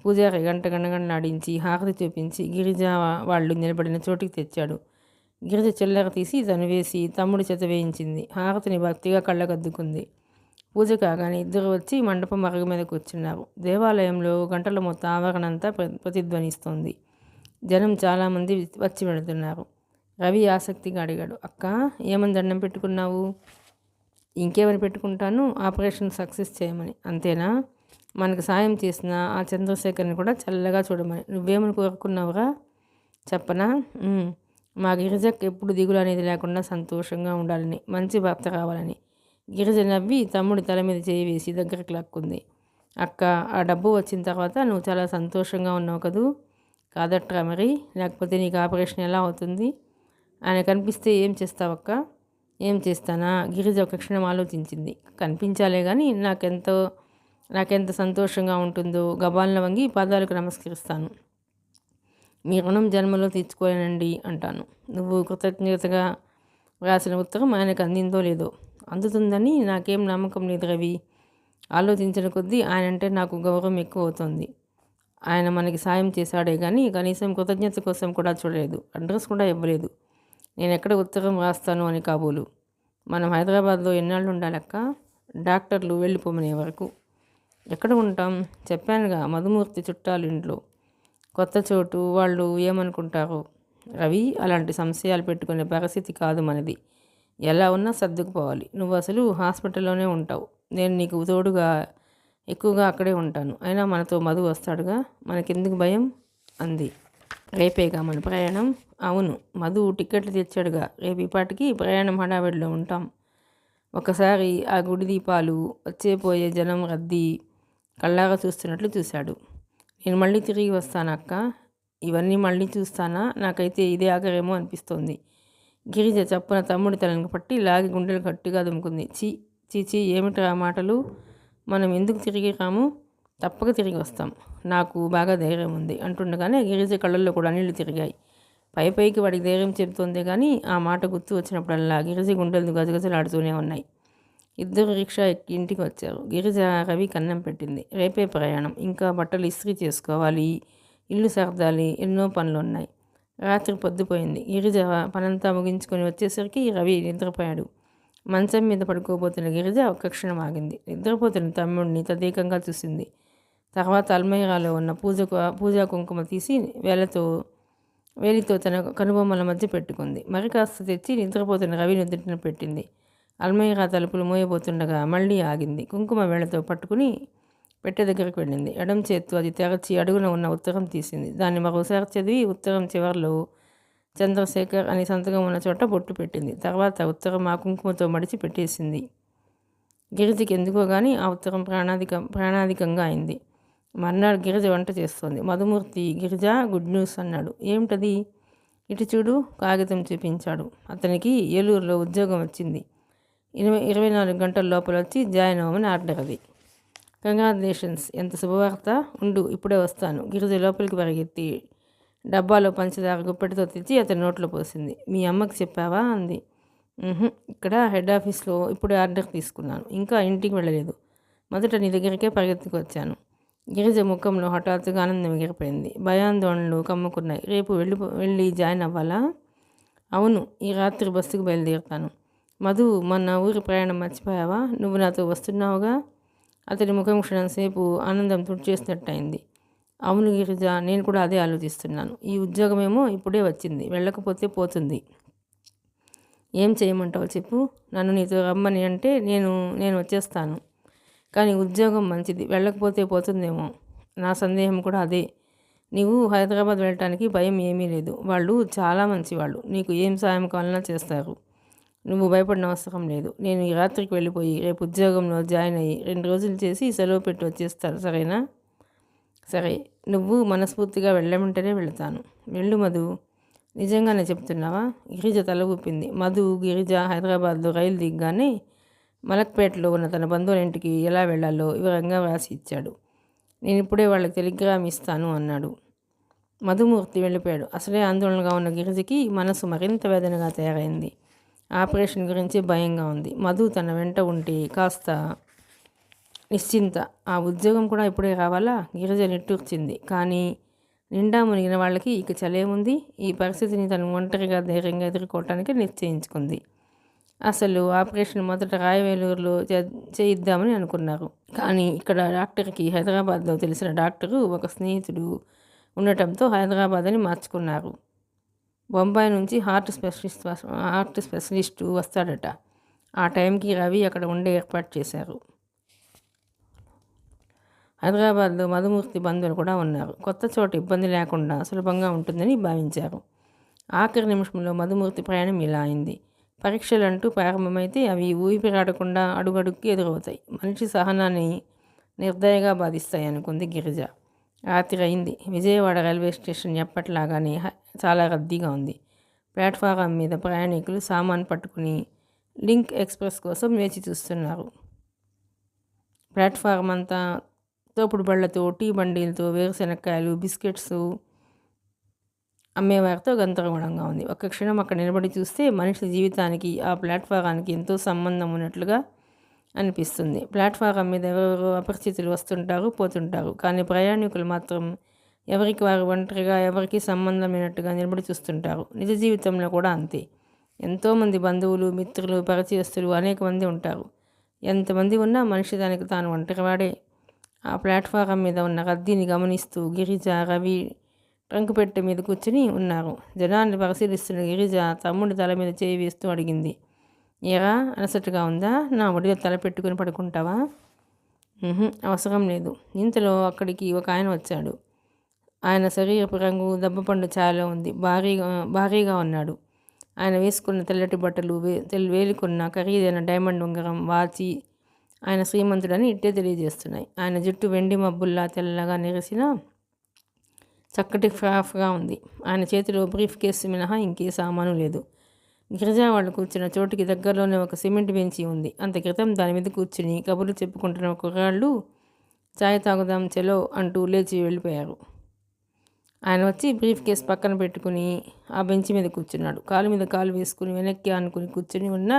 పూజారి గంట గణగణలాడించి హారతి చూపించి గిరిజ వాళ్ళు నిలబడిన చోటికి తెచ్చాడు. గిరిజ చిల్లర తీసి తను వేసి తమ్ముడి చేత వేయించింది. హారతిని భక్తిగా కళ్ళకద్దుకుంది. పూజ కాగానే ఇద్దరు వచ్చి మండపం అరుగు మీద కూర్చున్నారు. దేవాలయంలో గంటల మొత్తం ఆవరణ అంతా ప్రతిధ్వనిస్తోంది. జనం చాలామంది వచ్చి వెళుతున్నారు. రవి ఆసక్తిగా అడిగాడు, అక్క ఏమని దండం పెట్టుకున్నావు? ఇంకేమని పెట్టుకుంటాను, ఆపరేషన్ సక్సెస్ చేయమని. అంతేనా? మనకు సాయం చేసిన ఆ చంద్రశేఖర్ని కూడా చల్లగా చూడమని. నువ్వేమని కోరుకున్నావురా చెప్పనా? మా గిరిజకు ఎప్పుడు దిగులు అనేది లేకుండా సంతోషంగా ఉండాలని, మంచి భర్త కావాలని. గిరిజ నవ్వి తమ్ముడి తల మీద చేయి వేసి దగ్గరికి లాక్కుంది. అక్క, ఆ డబ్బు వచ్చిన తర్వాత నువ్వు చాలా సంతోషంగా ఉన్నావు కదూ? కాదట్రా మరి, లేకపోతే నీకు ఆపరేషన్ ఎలా అవుతుంది? ఆయన కనిపిస్తే ఏం చేస్తావక్క? ఏం చేస్తానా? గిరిజ ఒక క్షణం ఆలోచించింది. కనిపించాలే కానీ నాకెంత సంతోషంగా ఉంటుందో. గబాలను వంగి పాదాలకు నమస్కరిస్తాను. మీ రుణం జన్మలో తీర్చుకోలేనండి అంటాను. నువ్వు కృతజ్ఞతగా వ్రాసిన ఉత్తరం ఆయనకు అందిందో లేదో. అందుతుందని నాకేం నమ్మకం లేదు రవి. ఆలోచించిన కొద్దీ ఆయనంటే నాకు గౌరవం ఎక్కువ అవుతుంది. ఆయన మనకి సాయం చేశాడే కానీ కనీసం కృతజ్ఞత కోసం కూడా చూడలేదు. అడ్రస్ కూడా ఇవ్వలేదు. నేను ఎక్కడ ఉత్తరం రాస్తాను అని కాబోలు. మనం హైదరాబాద్లో ఎన్నాళ్ళు ఉండాలక్క? డాక్టర్లు వెళ్ళిపోమనే వరకు. ఎక్కడ ఉంటాం? చెప్పానుగా, మధుమూర్తి చుట్టాలు ఇంట్లో. కొత్త చోటు, వాళ్ళు ఏమనుకుంటారో. రవి, అలాంటి సంశయాలు పెట్టుకునే పరిస్థితి కాదు మనది. ఎలా ఉన్నా సర్దుకుపోవాలి. నువ్వు అసలు హాస్పిటల్లోనే ఉంటావు. నేను నీకు తోడుగా ఎక్కువగా అక్కడే ఉంటాను. అయినా మనతో మధు వస్తాడుగా, మనకెందుకు భయం అంది. రేపేగా మన ప్రయాణం? అవును, మధు టికెట్లు తెచ్చాడుగా. రేపు ఇప్పటికి ప్రయాణం హడావిడిలో ఉంటాం. ఒకసారి ఆ గుడి దీపాలు, వచ్చేపోయే జనం రద్దీ కళ్ళాగా చూస్తున్నట్లు చూశాడు. నేను మళ్ళీ తిరిగి వస్తాను అక్క. ఇవన్నీ మళ్ళీ చూస్తానా? నాకైతే ఇదే ఆఖరేమో అనిపిస్తోంది. గిరిజ చప్పున తమ్ముడి తలను పట్టి లాగి గుండెలు గట్టిగా దుముకుంది. చీచీ, ఏమిటి ఆ మాటలు? మనం ఎందుకు తిరిగి రాము? తప్పక తిరిగి వస్తాం. నాకు బాగా ధైర్యం ఉంది అంటుండగానే గిరిజ కళ్ళల్లో కూడా నీళ్లు తిరిగాయి. పైకి వాడికి ధైర్యం చెబుతోంది కానీ ఆ మాట గుర్తు వచ్చినప్పుడల్లా గిరిజ గుండెలు గజగజలాడుతూనే ఉన్నాయి. ఇద్దరు రిక్షా ఎక్కి ఇంటికి వచ్చారు. గిరిజ రవికి అన్నం పెట్టింది. రేపే ప్రయాణం. ఇంకా బట్టలు ఇస్త్రీ చేసుకోవాలి, ఇల్లు సర్దాలి, ఎన్నో పనులు ఉన్నాయి. రాత్రి పొద్దుపోయింది. గిరిజ పనంతా ముగించుకొని వచ్చేసరికి రవి నిద్రపోయాడు. మంచం మీద పడుకోబోతున్న గిరిజ ఒక్క క్షణం ఆగింది. నిద్రపోతున్న తమ్ముడిని తదేకంగా చూసింది. తర్వాత అల్మైరాలో ఉన్న పూజా కుంకుమ తీసి వేలితో తన కనుబొమ్మల మధ్య పెట్టుకుంది. మరి కాస్త తెచ్చి నిద్రపోతున్న రవి నుదుటిన పెట్టింది. అల్మైరా తలుపులు మోయబోతుండగా మళ్ళీ ఆగింది. కుంకుమ వేళ్లతో పట్టుకుని పెట్టె దగ్గరికి వెళ్ళింది. ఎడం చేత్తో అది తెరచి అడుగున ఉన్న ఉత్తరం తీసింది. దాన్ని మరోసారి చదివి ఉత్తరం చివరిలో చంద్రశేఖర్ అని సంతకం ఉన్న చోట బొట్టు పెట్టింది. తర్వాత ఉత్తరం ఆ కుంకుమతో మడిచి పెట్టేసింది. గిరిజకి ఎందుకో కానీ ఆ ఉత్తరం ప్రాణాధికంగా అయింది. మర్నాడు గిరిజ వంట చేస్తోంది. మధుమూర్తి, గిరిజ గుడ్ న్యూస్ అన్నాడు. ఏమిటది? ఇటు చూడు, కాగితం చూపించాడు. అతనికి ఏలూరులో ఉద్యోగం వచ్చింది. 24 గంటల లోపల వచ్చి జాయిన్ అవ్వమని ఆర్డర్. అది. కంగ్రాచులేషన్స్, ఎంత శుభవార్త. ఉండు, ఇప్పుడే వస్తాను. గిరిజ లోపలికి పరిగెత్తి డబ్బాలో పంచదార గుప్పెటితో తెచ్చి అతని నోట్లో పోసింది. మీ అమ్మకి చెప్పావా అంది. ఇక్కడ హెడ్ ఆఫీస్లో ఇప్పుడే ఆర్డర్ తీసుకున్నాను. ఇంకా ఇంటికి వెళ్ళలేదు. మొదట నీ దగ్గరికే పరిగెత్తుకు వచ్చాను. గిరిజ ముఖంలో హఠాత్తుగా ఆనందం ఎగిరిపోయింది. భయాందోళనలు కమ్ముకున్నాయి. రేపు వెళ్ళి జాయిన్ అవ్వాలా? అవును, ఈ రాత్రి బస్సుకు బయలుదేరుతాను. మధు, మొన్న ఊరి ప్రయాణం మర్చిపోయావా? నువ్వు నాతో వస్తున్నావుగా. అతడి ముఖం క్షణంసేపు ఆనందం తుడిచేసినట్టయింది. అవును గిరిజ, నేను కూడా అదే ఆలోచిస్తున్నాను. ఈ ఉద్యోగమేమో ఇప్పుడే వచ్చింది, వెళ్ళకపోతే పోతుంది. ఏం చేయమంటావు చెప్పు. నన్ను నీతో రమ్మని అంటే నేను వచ్చేస్తాను. కానీ ఉద్యోగం మంచిది, వెళ్ళకపోతే పోతుందేమో. నా సందేహం కూడా అదే. నీవు హైదరాబాద్ వెళ్ళటానికి భయం ఏమీ లేదు. వాళ్ళు చాలా మంచివాళ్ళు. నీకు ఏం సాయం కావాలన్నా చేస్తారు. నువ్వు భయపడిన అవసరం లేదు. నేను ఈ రాత్రికి వెళ్ళిపోయి రేపు ఉద్యోగంలో జాయిన్ అయ్యి 2 రోజులు చేసి సెలవు పెట్టి వచ్చేస్తాను. సరేనా? సరే, నువ్వు మనస్ఫూర్తిగా వెళ్ళమంటేనే వెళతాను. వెళ్ళు మధు. నిజంగానే చెప్తున్నావా? గిరిజ తల ఊపింది. మధు, గిరిజ హైదరాబాద్లో రైలు దిగ్గానే మలక్పేటలో ఉన్న తన బంధువుల ఇంటికి ఎలా వెళ్లాలో వివరంగా వ్రాసి ఇచ్చాడు. నేను ఇప్పుడే వాళ్ళకి టెలిగ్రామ్ ఇస్తాను అన్నాడు. మధుమూర్తి వెళ్ళిపోయాడు. అసలే ఆందోళనగా ఉన్న గిరిజకి మనసు మరింత వేదనగా తయారైంది. ఆపరేషన్ గురించి భయంగా ఉంది. మధు తన వెంట ఉంటే కాస్త నిశ్చింత. ఆ ఉద్యోగం కూడా ఇప్పుడే రావాలా? గిరిజ నిట్టూర్చింది. కానీ నిండా మునిగిన వాళ్ళకి ఇక చలేముంది. ఈ పరిస్థితిని తను ఒంటరిగా ధైర్యంగా ఎదుర్కోవటానికి నిశ్చయించుకుంది. అసలు ఆపరేషన్ మొదట రాయవేలూరులో చేయిద్దామని అనుకున్నారు. కానీ ఇక్కడ డాక్టర్కి హైదరాబాద్లో తెలిసిన డాక్టరు ఒక స్నేహితుడు ఉండటంతో హైదరాబాద్ అని మార్చుకున్నారు. బొంబాయి నుంచి హార్ట్ స్పెషలిస్టు వస్తాడట. ఆ టైంకి రవి అక్కడ ఉండే ఏర్పాటు చేశారు. హైదరాబాద్లో మధుమూర్తి బంధువులు కూడా ఉన్నారు. కొత్త చోట ఇబ్బంది లేకుండా సులభంగా ఉంటుందని భావించారు. ఆఖరి నిమిషంలో మధుమూర్తి ప్రయాణం ఇలా అయింది. పరీక్షలంటూ ప్రారంభమైతే అవి ఊపిరాడకుండా అడుగడుక్కి ఎదురవుతాయి. మనిషి సహనాన్ని నిర్దయగా బాధిస్తాయి అనుకుంది గిరిజ. రాత్రి అయింది. విజయవాడ రైల్వే స్టేషన్ ఎప్పటిలాగానే చాలా రద్దీగా ఉంది. ప్లాట్ఫారం మీద ప్రయాణికులు సామాన్ పట్టుకుని లింక్ ఎక్స్ప్రెస్ కోసం వేచి చూస్తున్నారు. ప్లాట్ఫారం అంతా తోపుడు బళ్లతో, టీ బండీలతో, వేరుశెనక్కాయలు, బిస్కెట్స్ అమ్మేవారితో గందరగోళంగా ఉంది. ఒక్క క్షణం అక్కడ నిలబడి చూస్తే మనిషి జీవితానికి ఆ ప్లాట్ఫారానికి ఎంతో సంబంధం ఉన్నట్లుగా అనిపిస్తుంది. ప్లాట్ఫారం మీద ఎవరెవరో అపరిచితులు వస్తుంటారు, పోతుంటారు. కానీ ప్రయాణికులు మాత్రం ఎవరికి వారు ఒంటరిగా, ఎవరికి సంబంధం లేనట్టుగా నిలబడి చూస్తుంటారు. నిజ జీవితంలో కూడా అంతే. ఎంతోమంది బంధువులు, మిత్రులు, పరిచయస్తులు అనేక మంది ఉంటారు. ఎంతమంది ఉన్నా మనిషి దానికి తాను ఒంటరివాడే. ఆ ప్లాట్ఫారం మీద ఉన్న రద్దీని గమనిస్తూ గిరిజ, రవి ట్రంక్ పెట్టె మీద కూర్చుని ఉన్నారు. జనాన్ని పరిశీలిస్తున్న గిరిజ తమ్ముడి తల మీద చేయి వేస్తూ అడిగింది, ఏరా అలసటగా ఉందా? నా ఒడిలో తల పెట్టుకుని పడుకుంటావా? అవసరం లేదు. ఇంతలో అక్కడికి ఒక ఆయన వచ్చాడు. ఆయన శరీరపు రంగు దెబ్బపండు ఛాయలో ఉంది. భారీగా ఉన్నాడు. ఆయన వేసుకున్న తెల్లటి బట్టలు, వేలుకున్న ఖరీదైన డైమండ్ ఉంగరం, వాచి ఆయన శ్రీమంతుడని ఇట్టే తెలియజేస్తున్నాయి. ఆయన జుట్టు వెండి మబ్బుల్లా తెల్లగా నెరిసిన చక్కటి ఫ్రాఫ్గా ఉంది. ఆయన చేతిలో బ్రీఫ్ కేసు మినహా ఇంకే సామాను లేదు. గిరిజా వాళ్ళు కూర్చున్న చోటుకి దగ్గరలోనే ఒక సిమెంట్ బెంచి ఉంది. అంత క్రితం దాని మీద కూర్చుని కబుర్లు చెప్పుకుంటున్న కుర్రాళ్ళు చాయ్ తాగుదాం చెలో అంటూ లేచి వెళ్ళిపోయారు. ఆయన వచ్చి బ్రీఫ్ కేస్ పక్కన పెట్టుకుని ఆ బెంచి మీద కూర్చున్నాడు. కాలు మీద కాలు వేసుకుని వెనక్కి అనుకుని కూర్చుని ఉన్న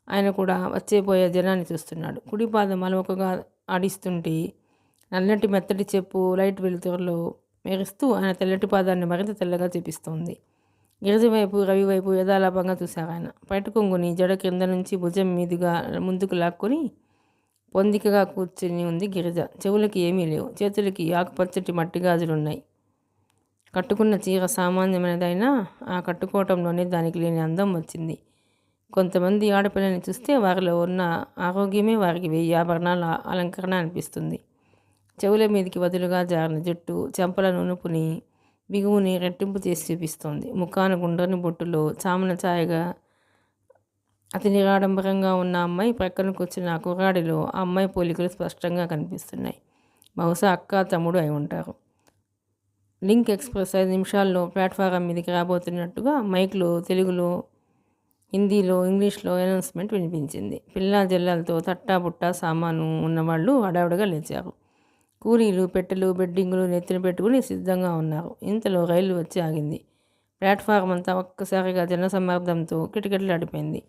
ఆయన కూడా వచ్చేపోయే జనాన్ని చూస్తున్నాడు. కుడి పాదం అలవకగా ఆడిస్తుంటే నల్లటి మెత్తటి చెప్పు లైట్ వెలుతురులో మెరుస్తూ ఆయన తెల్లటి పాదాన్ని మరింత తెల్లగా చూపిస్తోంది. గిరిజ వైపు, రవి వైపు యథాలాపంగా చూశారు ఆయన. పైట కొంగుని జడ క్రింద నుంచి భుజం మీదుగా ముందుకు లాక్కొని పొందికగా కూర్చుని ఉంది గిరిజ. చెవులకి ఏమీ లేవు. చేతులకి ఆకుపచ్చటి మట్టి గాజులున్నాయి. కట్టుకున్న చీర సామాన్యమైనదైనా ఆ కట్టుకోవటంలోనే దానికి లేని అందం వచ్చింది. కొంతమంది ఆడపిల్లని చూస్తే వారిలో ఉన్న ఆరోగ్యమే వారికి 1000 ఆభరణాల అలంకరణ అనిపిస్తుంది. చెవుల మీదకి వదులుగా జారిన జుట్టు చెంపల నునుపుని, బిగువుని రెట్టింపు చేసి చూపిస్తోంది. ముఖాన గుండ్రని బొట్టులో చామన ఛాయగా అతి నిరాడంబరంగా ఉన్న అమ్మాయి ప్రక్కన కూర్చున్న ఆ కుర్రాడిలో ఆ అమ్మాయి పోలికలు స్పష్టంగా కనిపిస్తున్నాయి. బహుశా అక్క, తమ్ముడు అయి ఉంటారు. లింక్ ఎక్స్ప్రెస్ 5 నిమిషాల్లో ప్లాట్ఫారం మీదకి రాబోతున్నట్టుగా మైక్లో తెలుగులో, హిందీలో, ఇంగ్లీష్లో అనౌన్స్మెంట్ వినిపించింది. పిల్లా జల్లలతో తట్టాబుట్టా సామాను ఉన్నవాళ్ళు హడావుడిగా లేచారు. కూలీలు పెట్టెలు, బెడ్డింగులు నెత్తిన పెట్టుకుని సిద్ధంగా ఉన్నారు. ఇంతలో రైలు వచ్చి ఆగింది. ప్లాట్ఫారం అంతా ఒక్కసారిగా జనసమ్మర్దంతో కిటకిటలాడిపోయింది.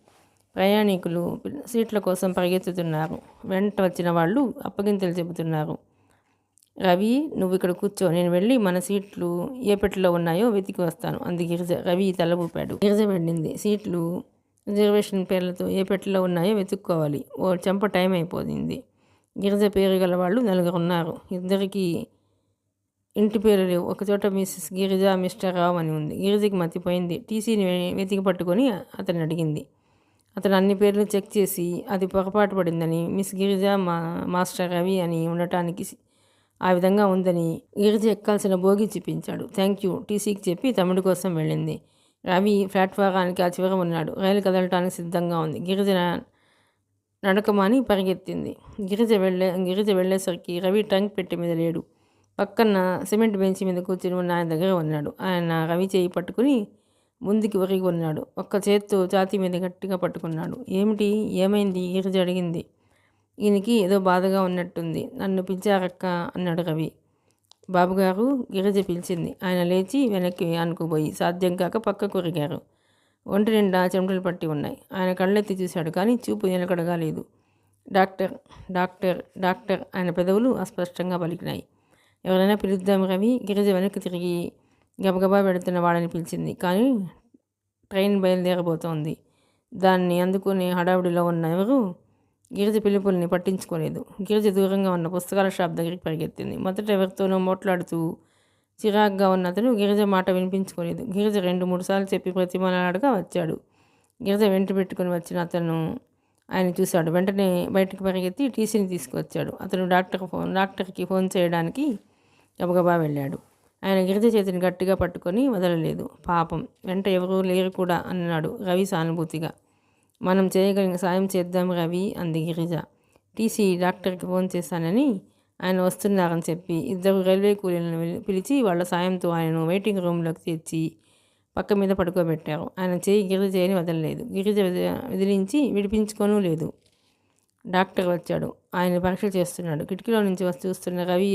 ప్రయాణికులు సీట్ల కోసం పరిగెత్తుతున్నారు. వెంట వచ్చిన వాళ్ళు అప్పగింతలు చెబుతున్నారు. రవి, నువ్వు ఇక్కడ కూర్చో, నేను వెళ్ళి మన సీట్లు ఏ పెట్టెలో ఉన్నాయో వెతికి వస్తాను అంది గిరిజ. రవి తల ఊపాడు. గిరిజ వెళ్ళింది. సీట్లు రిజర్వేషన్ పేర్లతో ఏ పెట్టెలో ఉన్నాయో వెతుక్కోవాలి. ఓ చెంప టైం అయిపోయింది. గిరిజ పేరు గల వాళ్ళు 4 ఉన్నారు. ఇద్దరికి ఇంటి పేరు లేవు. ఒకచోట మిస్సెస్ గిరిజ, మిస్టర్ రావు అని ఉంది. గిరిజకి మతిపోయింది. టీసీని వెతికి పట్టుకొని అతన్ని అడిగింది. అతను అన్ని పేర్లు చెక్ చేసి అది పొరపాటు పడిందని, మిస్ గిరిజ మాస్టర్ రవి అని ఉండటానికి ఆ విధంగా ఉందని గిరిజ ఎక్కాల్సిన భోగి చూపించాడు. థ్యాంక్ యూ టీసీకి చెప్పి తమ్ముడి కోసం వెళ్ళింది. రవి ప్లాట్ఫారానికి ఆ చివర ఉన్నాడు. రైలు కదలటానికి సిద్ధంగా ఉంది. గిరిజ నడకమాని పరిగెత్తింది. గిరిజ వెళ్ళేసరికి రవి ట్రంక్ పెట్టె మీద లేడు. పక్కన సిమెంట్ బెంచ్ మీద కూర్చుని ఉన్న ఆయన దగ్గర ఉన్నాడు. ఆయన రవి చేయి పట్టుకుని ముందుకి ఒరిగి ఉన్నాడు. ఒక్క చేత్తో ఛాతీ మీద గట్టిగా పట్టుకున్నాడు. ఏమైంది? గిరిజ అడిగింది. ఈయనకి ఏదో బాధగా ఉన్నట్టుంది. నన్ను పిలిచారక్క అన్నాడు రవి. బాబుగారు, గిరిజ పిలిచింది. ఆయన లేచి వెనక్కి అనుకుపోయి సాధ్యం కాక పక్కకు ఒరిగారు. ఒంటి నిండా చెమటలు పట్టి ఉన్నాయి. ఆయన కళ్ళెత్తి చూశాడు, కానీ చూపు నిలకడగా లేదు. డాక్టర్ డాక్టర్ డాక్టర్ ఆయన పెదవులు అస్పష్టంగా పలికినాయి. ఎవరైనా పిలుద్దాం రవి. గిరిజ వెనక్కి తిరిగి గబగబా వెళుతున్న వాడని పిలిచింది. కానీ ట్రైన్ బయలుదేరబోతోంది. దాన్ని అందుకునే హడావుడిలో ఉన్న ఎవరు గిరిజ పిలుపుల్ని పట్టించుకోలేదు. గిరిజ దూరంగా ఉన్న పుస్తకాల షాప్ దగ్గరికి పరిగెత్తింది. మొదట ఎవరితోనో మాట్లాడుతూ చిరాగ్గా ఉన్న అతను గిరిజ మాట వినిపించుకోలేదు. గిరిజ 2-3 సార్లు చెప్పి ప్రతిమలాడగా వచ్చాడు. గిరిజ వెంట పెట్టుకుని వచ్చిన అతను ఆయన చూశాడు. వెంటనే బయటకు పరిగెత్తి టీసీని తీసుకొచ్చాడు. అతను డాక్టర్కి ఫోన్ చేయడానికి గబగబా వెళ్ళాడు. ఆయన గిరిజ చేతిని గట్టిగా పట్టుకొని వదలలేదు. పాపం, వెంట ఎవరూ లేరు కూడా అన్నాడు రవి సానుభూతిగా. మనం చేయగలిగిన సాయం చేద్దాం రవి అంది గిరిజ. టీసీ డాక్టర్కి ఫోన్ చేశానని ఆయన వస్తున్నారని చెప్పి 2 రైల్వే కూలీలను పిలిచి వాళ్ళ సాయంతో ఆయనను వెయిటింగ్ రూమ్లోకి తెచ్చి పక్క మీద పడుకోబెట్టారు. ఆయన చేయి గిరిజ చేయని వదలలేదు. గిరిజ విదిలించి విడిపించుకోనూ లేదు. డాక్టర్ వచ్చాడు. ఆయన పరీక్ష చేస్తున్నాడు. కిటికీలో నుంచి చూస్తున్న రవి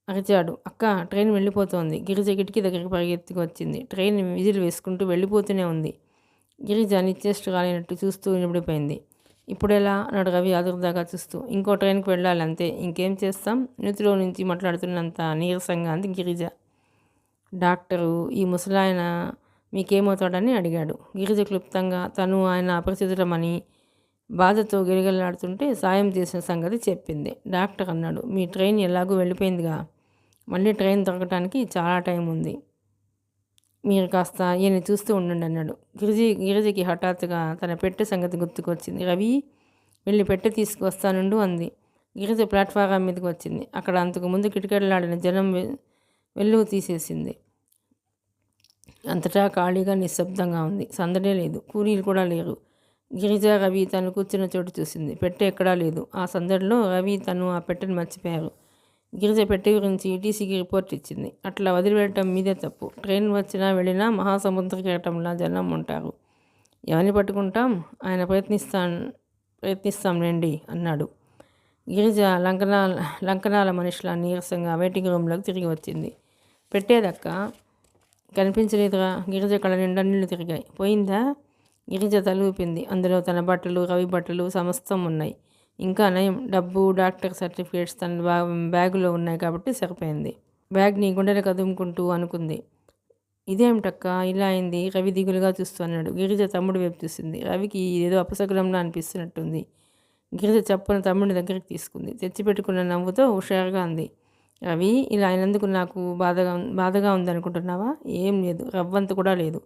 అరిచాడు, అక్క, ట్రైన్ వెళ్ళిపోతోంది. గిరిజ కిటికీ దగ్గరికి పరిగెత్తుకు వచ్చింది. ట్రైన్ విజిల్ వేసుకుంటూ వెళ్ళిపోతూనే ఉంది. గిరిజ నిశ్చేష్టు రాలినట్టు చూస్తూ నిలబడిపోయింది. ఇప్పుడెలా అన్నాడు రవి ఆదుర్దాగా చూస్తూ. ఇంకో ట్రైన్కి వెళ్ళాలి అంతే, ఇంకేం చేస్తాం, నూతిలో నుంచి మాట్లాడుతున్నంత నీరసంగా అంది గిరిజ. డాక్టరు ఈ ముసలాయన మీకేమవుతాడని అడిగాడు. గిరిజ క్లుప్తంగా తను ఆయన అపరిచితులమని బాధతో గిరిగలాడుతుంటే సాయం చేసిన సంగతి చెప్పింది. డాక్టర్ అన్నాడు, మీ ట్రైన్ ఎలాగూ వెళ్ళిపోయిందిగా, మళ్ళీ ట్రైన్ దొరకటానికి చాలా టైం ఉంది, మీరు కాస్త ఈయన చూస్తూ ఉండండి అన్నాడు. గిరిజకి హఠాత్తుగా తన పెట్టె సంగతి గుర్తుకొచ్చింది. రవి, వెళ్ళి పెట్టె తీసుకువస్తానుండు అంది. గిరిజ ప్లాట్ఫారం మీదకి వచ్చింది. అక్కడ అంతకుముందు కిటకిటలాడిన జనం వెల్లువ తీసేసింది. అంతటా ఖాళీగా నిశ్శబ్దంగా ఉంది. సందడే లేదు. కూలీలు కూడా లేరు. గిరిజ రవి తను కూర్చున్న చోటు చూసింది. పెట్టె ఎక్కడా లేదు. ఆ సందడిలో రవి తను ఆ పెట్టెను మర్చిపోయారు. గిరిజ పెట్టె గురించి టీసీకి రిపోర్ట్ ఇచ్చింది. అట్లా వదిలిపెట్టడం మీదే తప్పు. ట్రైన్ వచ్చినా వెళ్ళినా మహాసముద్ర కెరటంలా జనం ఉంటారు. ఎవరిని పట్టుకుంటాం, ఆయన ప్రయత్నిస్తాంలేండి అన్నాడు. గిరిజ లంకనాల మనిషిలా నీరసంగా వెయిటింగ్ రూమ్లోకి తిరిగి వచ్చింది. పెట్టేదక్క కనిపించలేదుగా. గిరిజ కళ్ళ నిండా నీళ్లు తిరిగాయి. పోయిందా? గిరిజ తలూపింది. అందులో తన బట్టలు, రవి బట్టలు సమస్తం ఉన్నాయి. ఇంకా నయం, డబ్బు, డాక్టర్ సర్టిఫికేట్స్ తన బ్యాగులో ఉన్నాయి కాబట్టి సరిపోయింది. బ్యాగ్ని గుండెలు కదుముకుంటూ అనుకుంది. ఇదేమిటక్క ఇలా అయింది? రవి దిగులుగా చూస్తూ అన్నాడు. గిరిజ తమ్ముడు వైపు చూసింది. రవికి ఏదో అపశకునంలా అనిపిస్తున్నట్టుంది. గిరిజ చప్పున తమ్ముడి దగ్గరికి తీసుకుంది. తెచ్చిపెట్టుకున్న నవ్వుతో హుషారుగా అంది, రవి ఇలా అయినందుకు నాకు బాధగా ఉందనుకుంటున్నావా? ఏం లేదు, రవ్వంత కూడా లేదు.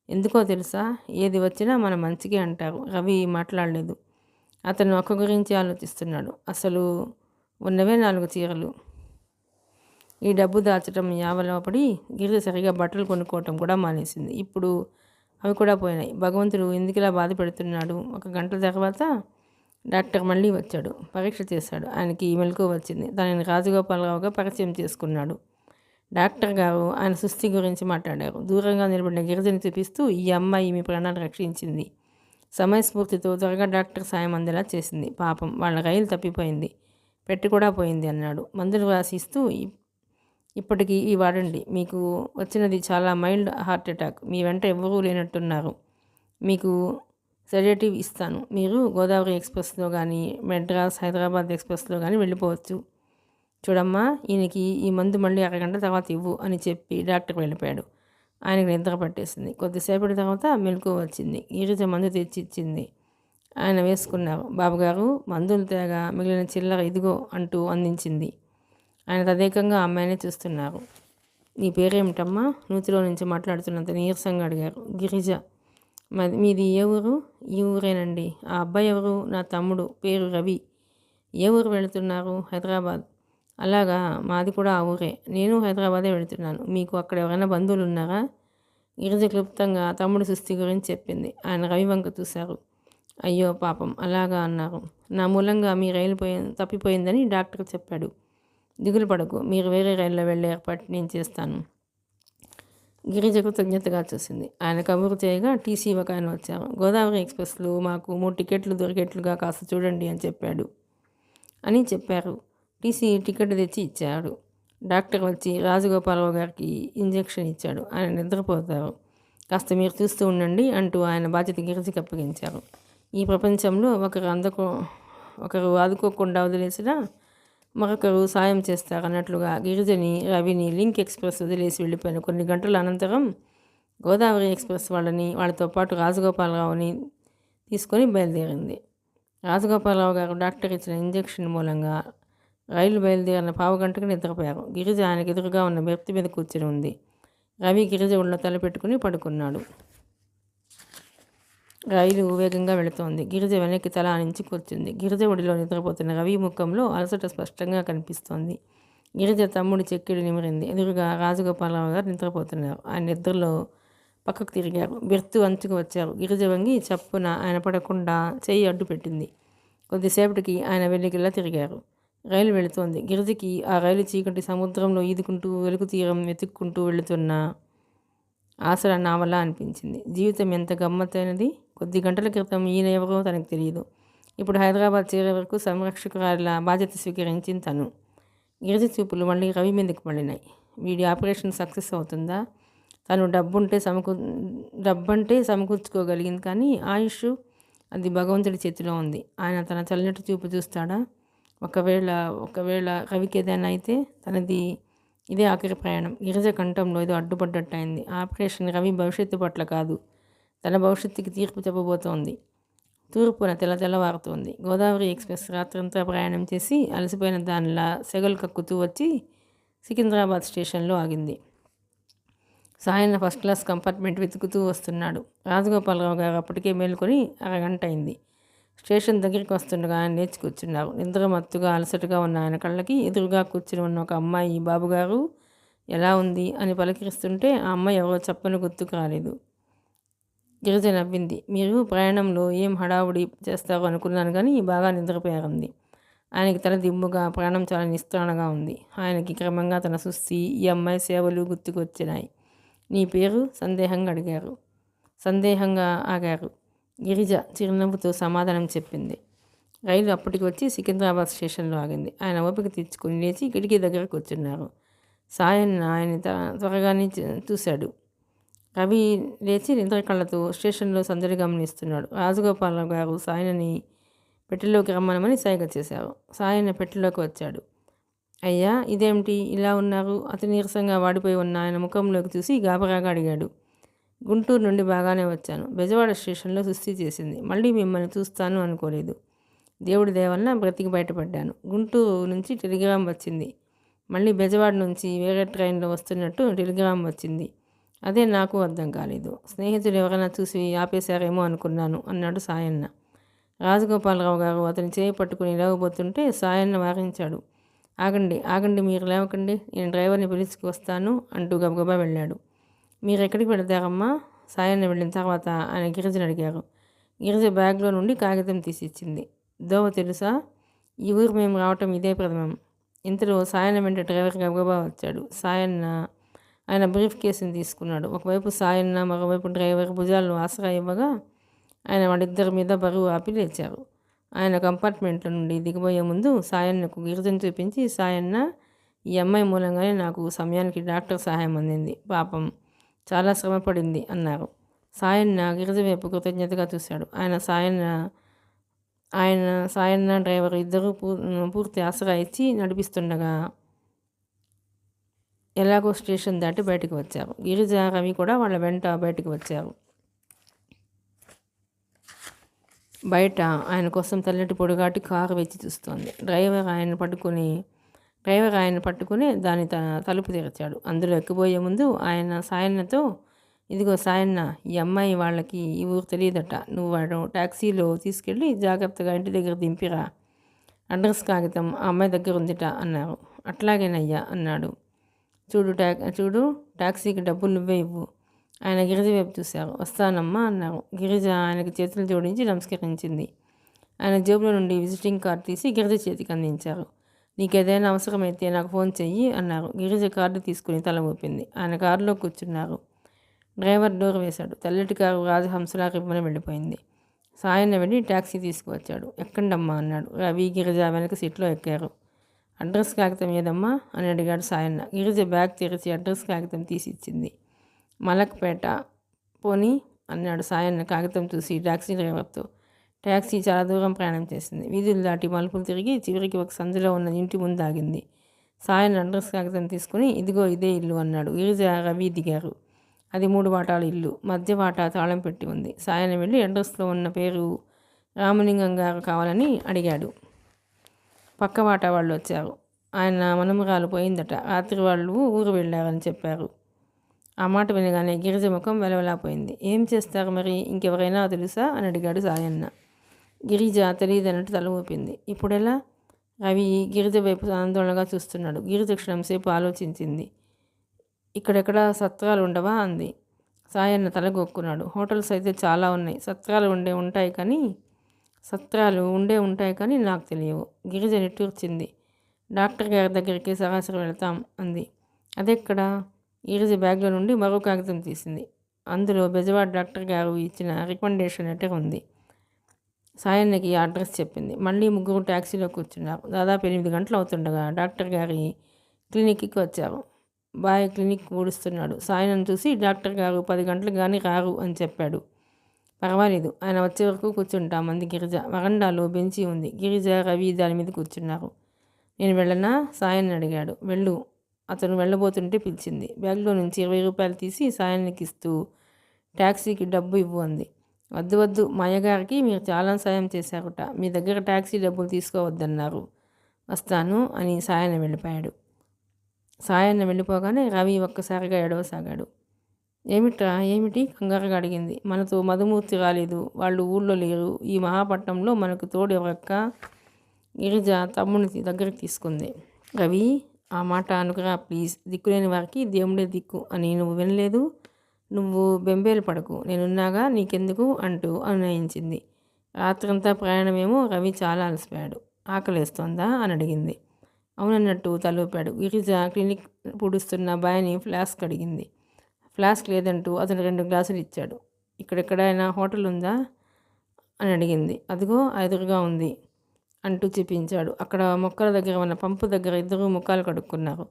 ఎందుకో తెలుసా, ఏది వచ్చినా మన మంచిగా అంటారు. రవి మాట్లాడలేదు. అతను అక్క గురించి ఆలోచిస్తున్నాడు. అసలు ఉన్నవే 4 చీరలు. ఈ డబ్బు దాచడం యావలో పడి గిరిజ సరిగా బట్టలు కొనుక్కోవటం కూడా మానేసింది. ఇప్పుడు అవి కూడా పోయినాయి. భగవంతుడు ఎందుకులా బాధ పెడుతున్నాడు? 1 గంట తర్వాత డాక్టర్ మళ్ళీ వచ్చాడు. పరీక్ష చేశాడు. ఆయనకి మెలకువ వచ్చింది. తనని రాజగోపాలరావుగా పరిచయం చేసుకున్నాడు. డాక్టర్ గారు ఆయన సుస్థి గురించి మాట్లాడారు. దూరంగా నిలబడిన గిరిజని చూపిస్తూ, ఈ అమ్మాయి మీ ప్రాణాలు రక్షించింది. సమయస్ఫూర్తితో త్వరగా డాక్టర్ సాయం అందేలా చేసింది. పాపం, వాళ్ళ రైలు తప్పిపోయింది, పెట్టి కూడా పోయింది అన్నాడు. మందులు రాసిస్తూ, ఇప్పటికీ ఈ వాడండి. మీకు వచ్చినది చాలా మైల్డ్ హార్ట్ అటాక్. మీ వెంట ఎవరూ లేనట్టున్నారు. మీకు సెడేటివ్ ఇస్తాను. మీరు గోదావరి ఎక్స్ప్రెస్లో కానీ మెడ్రాస్ హైదరాబాద్ ఎక్స్ప్రెస్లో కానీ వెళ్ళిపోవచ్చు. చూడమ్మా, ఈయనకి ఈ మందు మళ్ళీ 1 గంట తర్వాత ఇవ్వు అని చెప్పి డాక్టర్ వెళ్ళిపోయాడు. ఆయనకు నిద్ర పట్టేసింది. కొద్దిసేపటి తర్వాత మెలకువ వచ్చింది. గిరిజ మందు తెచ్చి ఇచ్చింది. ఆయన వేసుకున్నారు. బాబుగారు, మందులు తేగా, మిగిలిన చిల్లర ఇదిగో అంటూ అందించింది. ఆయన తదేకంగా అమ్మాయినే చూస్తున్నారు. నీ పేరేమిటమ్మా? నూతిలో నుంచి మాట్లాడుతున్నంత నీరసంగా అడిగారు. గిరిజ. మీది ఏ ఊరు? ఈ ఊరేనండి. ఆ అబ్బాయి ఎవరు? నా తమ్ముడు, పేరు రవి. ఏ ఊరు వెళుతున్నారు? హైదరాబాద్. అలాగా, మాది కూడా ఆ ఊరే. నేను హైదరాబాదే వెళుతున్నాను. మీకు అక్కడ ఎవరైనా బంధువులు ఉన్నారా? గిరిజ క్లుప్తంగా తమ్ముడు సుస్థి గురించి చెప్పింది. ఆయన రవి వంక చూశారు. అయ్యో పాపం, అలాగా అన్నారు. నా మూలంగా మీ రైలు తప్పిపోయిందని డాక్టర్ చెప్పాడు. దిగులు పడకు, మీరు వేరే రైల్లో వెళ్ళే ఏర్పాటు నేను చేస్తాను. గిరిజ కృతజ్ఞతగా చూసింది. ఆయన కబురు చేయగా టీసీ ఒక ఆయన వచ్చారు. గోదావరి ఎక్స్ప్రెస్లో మాకు 3 టికెట్లు దొరికేట్లుగా కాస్త చూడండి అని చెప్పారు. టీసీ టికెట్ తెచ్చి ఇచ్చాడు. డాక్టర్ వచ్చి రాజగోపాలరావు గారికి ఇంజెక్షన్ ఇచ్చాడు. ఆయన నిద్రపోతారు. కాస్త మీరు చూస్తూ ఉండండి అంటూ ఆయన బాధ్యత గిరిజకి అప్పగించారు. ఈ ప్రపంచంలో ఒకరు ఆదుకోకుండా వదిలేసినా మరొకరు సాయం చేస్తారన్నట్లుగా గిరిజని రవిని లింక్ ఎక్స్ప్రెస్ వదిలేసి వెళ్ళిపోయిన కొన్ని గంటల అనంతరం గోదావరి ఎక్స్ప్రెస్ వాళ్ళతో పాటు రాజగోపాలరావుని తీసుకొని బయలుదేరింది. రాజగోపాలరావు గారు డాక్టర్ ఇచ్చిన ఇంజెక్షన్ మూలంగా రైలు బయలుదేరిన పావుగంటకు నిద్రపోయారు. గిరిజ ఆయనకు ఎదురుగా ఉన్న బెర్త్ మీద కూర్చుని ఉంది. రవి గిరిజ ఒళ్ళో తలపెట్టుకుని పడుకున్నాడు. రైలు వేగంగా వెళుతోంది. గిరిజ వెనక్కి తల ఆనించి కూర్చుంది. గిరిజ ఒడిలో నిద్రపోతున్న రవి ముఖంలో అలసట స్పష్టంగా కనిపిస్తోంది. గిరిజ తమ్ముడి చెక్కిడి నిమిరింది. ఎదురుగా రాజగోపాలరావు గారు నిద్రపోతున్నారు. ఆయన నిద్రలో పక్కకు తిరిగారు. బెర్తు అంచుకు వచ్చారు. గిరిజ వంగి చప్పున ఆయన పడకుండా చెయ్యి అడ్డు పెట్టింది. కొద్దిసేపటికి ఆయన వెల్లికిలా తిరిగారు. రైలు వెళుతోంది. గిరిజకి ఆ రైలు చీకటి సముద్రంలో ఈదుకుంటూ వెలుగు తీరం వెతుక్కుంటూ వెళుతున్న ఆసరా నావలా అనిపించింది. జీవితం ఎంత గమ్మత్తైనది. కొద్ది గంటల క్రితం ఈయన ఎవరో తనకు తెలియదు. ఇప్పుడు హైదరాబాద్ చేరే వరకు సంరక్షకురాలిలా బాధ్యత స్వీకరించింది తను. గిరిజ చూపులు మళ్ళీ రవి మీదకి మళ్ళినాయి. వీడి ఆపరేషన్ సక్సెస్ అవుతుందా? తను డబ్బంటే సమకూర్చుకోగలిగింది, కానీ ఆయుష్ అది భగవంతుడి చేతిలో ఉంది. ఆయన తన చల్లటి చూపు చూస్తాడా? ఒకవేళ రవికి ఏదైనా అయితే తనది ఇదే ఆఖరి ప్రయాణం. గిరిజ కంఠంలో ఏదో అడ్డుపడ్డట్టయింది. ఆపరేషన్ రవి భవిష్యత్తు పట్ల కాదు, తన భవిష్యత్తుకి తీర్పు చెప్పబోతోంది. తూర్పున తెల్లవారుతోంది. గోదావరి ఎక్స్ప్రెస్ రాత్రంతా ప్రయాణం చేసి అలసిపోయిన దానిలా సెగలు కక్కుతూ వచ్చి సికింద్రాబాద్ స్టేషన్లో ఆగింది. సాయన్న ఫస్ట్ క్లాస్ కంపార్ట్మెంట్ వెతుకుతూ వస్తున్నాడు. రాజగోపాలరావు గారు అప్పటికే మేలుకొని అరగంట అయింది. స్టేషన్ దగ్గరికి వస్తుండగా ఆయన లేచి కూర్చున్నారు. నిద్ర మత్తుగా అలసటగా ఉన్న ఆయన కళ్ళకి ఎదురుగా కూర్చుని ఉన్న ఒక అమ్మాయి బాబుగారు ఎలా ఉంది అని పలకరిస్తుంటే ఆ అమ్మాయి ఎవరో చెప్పని గుర్తుకు రాలేదు. గిరిజ నవ్వింది. మీరు ప్రయాణంలో ఏం హడావుడి చేస్తారో అనుకున్నాను, కానీ బాగా నిద్రపోయారంది. ఆయనకి తల దిమ్ముగా, ప్రాణం చాలా నిస్త్రాణగా ఉంది. ఆయనకి క్రమంగా తన సుస్తి, ఈ అమ్మాయి సేవలు గుర్తుకు వచ్చినాయి. నీ పేరు? సందేహంగా ఆగారు. గిరిజ చిరునవ్వుతో సమాధానం చెప్పింది. రైలు అప్పటికి వచ్చి సికింద్రాబాద్ స్టేషన్లో ఆగింది. ఆయన ఓపిక తెచ్చుకుని లేచి కిటికీ దగ్గర కూర్చున్నారు. సాయన్న ఆయన త్వరగానే చూశాడు. రవి లేచి నిద్ర కళ్ళతో స్టేషన్లో సందడి గమనిస్తున్నాడు. రాజగోపాలరావు గారు సాయనని పెట్టెలోకి రమ్మనమని సైగ చేశారు. సాయన్న పెట్టెలోకి వచ్చాడు. అయ్యా, ఇదేమిటి ఇలా ఉన్నారు? అతి నీరసంగా వాడిపోయి ఉన్న ఆయన ముఖంలోకి చూసి గాబరాగా అడిగాడు. గుంటూరు నుండి బాగానే వచ్చాను. బెజవాడ స్టేషన్లో సుస్థి చేసింది. మళ్ళీ మిమ్మల్ని చూస్తాను అనుకోలేదు. దేవుడి దయవల్ల బ్రతికి బయటపడ్డాను. గుంటూరు నుంచి టెలిగ్రామ్ వచ్చింది. మళ్ళీ బెజవాడ నుంచి వేరే ట్రైన్లో వస్తున్నట్టు టెలిగ్రామ్ వచ్చింది. అదే నాకు అర్థం కాలేదు. స్నేహితులు ఎవరైనా చూసి ఆపేశారేమో అనుకున్నాను అన్నాడు సాయన్న. రాజగోపాలరావు గారు అతని చేయి పట్టుకుని లేవబోతుంటే సాయన్న వారించాడు. ఆగండి, మీరు లేవకండి, నేను డ్రైవర్ని పిలుచుకు వస్తాను అంటూ గబగబా వెళ్ళాడు. మీరు ఎక్కడికి వెళతారమ్మా? సాయన్న వెళ్ళిన తర్వాత ఆయన గిరిజను అడిగారు. గిరిజ బ్యాగ్లో నుండి కాగితం తీసిచ్చింది. దోవ తెలుసా? ఈ ఊరు మేము రావటం ఇదే ప్రథమం. ఇంతలో సాయన్న వెంట డ్రైవర్ గబగబా వచ్చాడు. సాయన్న ఆయన బ్రీఫ్ కేసుని తీసుకున్నాడు. ఒకవైపు సాయన్న, మరోవైపు డ్రైవర్ భుజాలను ఆసరా ఇవ్వగా ఆయన వాళ్ళిద్దరి మీద బరువు ఆపి లేచారు. ఆయన కంపార్ట్మెంట్ల నుండి దిగబోయే ముందు సాయన్నకు గిరిజను చూపించి, సాయన్న, ఈ అమ్మాయి మూలంగానే నాకు సమయానికి డాక్టర్ సహాయం అందింది. పాపం చాలా శ్రమపడింది అన్నారు. సాయన్న గిరిజ వైపు కృతజ్ఞతగా చూశాడు. సాయన్న డ్రైవర్ ఇద్దరూ పూర్తి ఆసరా ఇచ్చి నడిపిస్తుండగా ఎలాగో స్టేషన్ దాటి బయటకు వచ్చారు. గిరిజ, రవి కూడా వాళ్ళ వెంట బయటకు వచ్చారు. బయట ఆయన కోసం తెల్లటి పొడిగాటి కారు వేచి చూస్తోంది. డ్రైవర్ ఆయన పట్టుకుని దాని తలుపు తెరిచాడు. అందులో ఎక్కిపోయే ముందు ఆయన సాయన్నతో, ఇదిగో సాయన్న, ఈ అమ్మాయి వాళ్ళకి ఈ ఊరు తెలియదట. నువ్వు వాడు ట్యాక్సీలో తీసుకెళ్ళి జాగ్రత్తగా ఇంటి దగ్గర దింపిరా. అడ్రస్ కాగితం ఆ అమ్మాయి దగ్గర ఉందిట అన్నారు. అట్లాగేనయ్యా అన్నాడు. చూడు ట్యాక్సీకి డబ్బులు నువ్వే ఇవ్వు. ఆయన గిరిజ వైపు చూశారు. వస్తానమ్మా అన్నారు. గిరిజ ఆయనకి చేతులు జోడించి నమస్కరించింది. ఆయన జేబులో నుండి విజిటింగ్ కార్డు తీసి గిరిజ చేతికి అందించారు. నీకేదైనా అవసరమైతే నాకు ఫోన్ చెయ్యి అన్నారు. గిరిజ కార్డు తీసుకుని తల ఊపింది. ఆయన కారులో కూర్చున్నారు. డ్రైవర్ డోర్ వేశాడు. తెల్లటి కారు రాజహంసలా రిబ్బని వెళ్ళిపోయింది. సాయన్న వెళ్ళి ట్యాక్సీ తీసుకువచ్చాడు. ఎక్కండమ్మా అన్నాడు. రవి, గిరిజ వెనక సీట్లో ఎక్కారు. అడ్రస్ కాగితం ఏదమ్మా అని అడిగాడు సాయన్న. గిరిజ బ్యాగ్ తెరిచి అడ్రస్ కాగితం తీసి ఇచ్చింది. మలక్పేట. పోనీ అన్నాడు సాయన్న కాగితం చూసి టాక్సీ డ్రైవర్తో. ట్యాక్సీ చాలా దూరం ప్రయాణం చేసింది. వీధులు దాటి మలుపులు తిరిగి చివరికి ఒక సందులో ఉన్న ఇంటి ముందు ఆగింది. సాయన్ అడ్రస్ కాగితం తీసుకుని ఇదిగో ఇదే ఇల్లు అన్నాడు. గిరిజ, రవి దిగారు. అది 3 వాటాల ఇల్లు. మధ్య వాటా తాళం పెట్టి ఉంది. సాయన వెళ్ళి అడ్రస్లో ఉన్న పేరు రామలింగం గారు కావాలని అడిగాడు. పక్క వాటా వాళ్ళు వచ్చారు. ఆయన మనుమరాలు పోయిందట. రాత్రి వాళ్ళు ఊరు వెళ్ళారని చెప్పారు. ఆ మాట వినగానే గిరిజ ముఖం వెలవెలాపోయింది. ఏం చేస్తారు మరి? ఇంకెవరైనా తెలుసా అని అడిగాడు సాయన్న. గిరిజ తెలియదన్నట్టు తల ఊపింది. ఇప్పుడెలా? రవి గిరిజ వైపు ఆందోళనగా చూస్తున్నాడు. గిరిజ క్షణంసేపు ఆలోచించింది. ఇక్కడెక్కడ సత్రాలు ఉండవా అంది. సాయన్న తలగొక్కున్నాడు. హోటల్స్ అయితే చాలా ఉన్నాయి. సత్రాలు ఉంటాయి కానీ నాకు తెలియవు. గిరిజ నిట్టూర్చింది. డాక్టర్ గారి దగ్గరికి సరాసరి వెళ్తాం అంది. అదెక్కడ? గిరిజ బ్యాగ్లో నుండి మరో కాగితం తీసింది. అందులో బెజవాడ డాక్టర్ గారు ఇచ్చిన రికమెండేషన్ లెటర్ ఉంది. సాయన్నకి అడ్రస్ చెప్పింది. మళ్ళీ 3 ట్యాక్సీలో కూర్చున్నారు. దాదాపు 8 గంటలు అవుతుండగా డాక్టర్ గారి క్లినిక్కి వచ్చారు. Bye clinic ఊడుస్తున్నాడు. సాయన్నను చూసి డాక్టర్ గారు 10 గంటలకు కానీ రారు అని చెప్పాడు. పర్వాలేదు, ఆయన వచ్చే వరకు కూర్చుంటామంది గిరిజ. వరండాలో బెంచి ఉంది. గిరిజ, రవి దాని మీద కూర్చున్నారు. నేను వెళ్ళనా? సాయన్ని అడిగాడు. వెళ్ళు. అతను వెళ్ళబోతుంటే పిలిచింది. బ్యాగ్లో నుంచి 20 రూపాయలు తీసి సాయన్నకి ఇస్తూ ట్యాక్సీకి డబ్బు ఇవ్వు అంది. వద్దు, మా అయ్యగారికి మీరు చాలా సాయం చేశారట. మీ దగ్గర ట్యాక్సీ డబ్బులు తీసుకోవద్దన్నారు. వస్తాను అని సాయన్న వెళ్ళిపోయాడు. సాయన్న వెళ్ళిపోగానే రవి ఒక్కసారిగా ఏడవసాగాడు. ఏమిటి కంగారుగా అడిగింది. మనతో మధుమూర్తి రాలేదు. వాళ్ళు ఊళ్ళో లేరు. ఈ మహాపట్నంలో మనకు తోడు ఎవరక్క? గిరిజ తమ్ముని దగ్గరికి తీసుకుంది. రవి, ఆ మాట అనుకురా ప్లీజ్. దిక్కులేని వారికి దేవుడే దిక్కు అని నువ్వు వినలేదు? నువ్వు బెంబేలు పడకు, నేనున్నాగా, నీకెందుకు అంటూ అనునయించింది. రాత్రంతా ప్రయాణమేమో. రవి చాలా అలసిపోయాడు. ఆకలేస్తోందా అని అడిగింది. అవునన్నట్టు తలూపాడు. గిరిజ క్లినిక్ పుడుస్తున్న బాయ్ని ఫ్లాస్క్ అడిగింది. ఫ్లాస్క్ లేదంటూ అతను 2 గ్లాసులు ఇచ్చాడు. ఇక్కడెక్కడైనా హోటల్ ఉందా అని అడిగింది. అదిగో ఎదురుగా ఉంది అంటూ చూపించాడు. అక్కడ మొక్కల దగ్గర ఉన్న పంపు దగ్గర ఇద్దరు ముఖాలు కడుక్కున్నారు.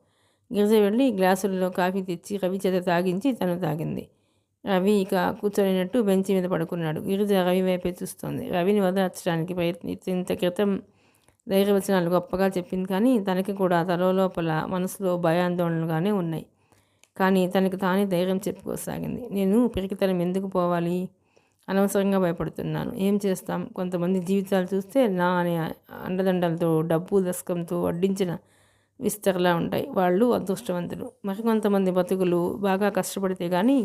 గిరిజ వెళ్ళి గ్లాసుల్లో కాఫీ తెచ్చి రవి చేత తాగించి తను తాగింది. రవి ఇక కూర్చొనినట్టు బెంచి మీద పడుకున్నాడు. గిరిజ రవి వైపే చూస్తోంది. రవిని వదర్చడానికి ఇంత క్రితం ధైర్యవచనాలు గొప్పగా చెప్పింది కానీ తనకి కూడా తలోలోపల మనసులో భయాందోళనలుగానే ఉన్నాయి. కానీ తనకి తానే ధైర్యం చెప్పుకోసాగింది. నేను పిరికితనం ఎందుకు పోవాలి? అనవసరంగా భయపడుతున్నాను. ఏం చేస్తాం? కొంతమంది జీవితాలు చూస్తే నా అనే అండదండలతో, డబ్బు దశకంతో వడ్డించిన విస్తరలా ఉంటాయి. వాళ్ళు అదృష్టవంతులు. మరికొంతమంది బతుకులు బాగా కష్టపడితే కానీ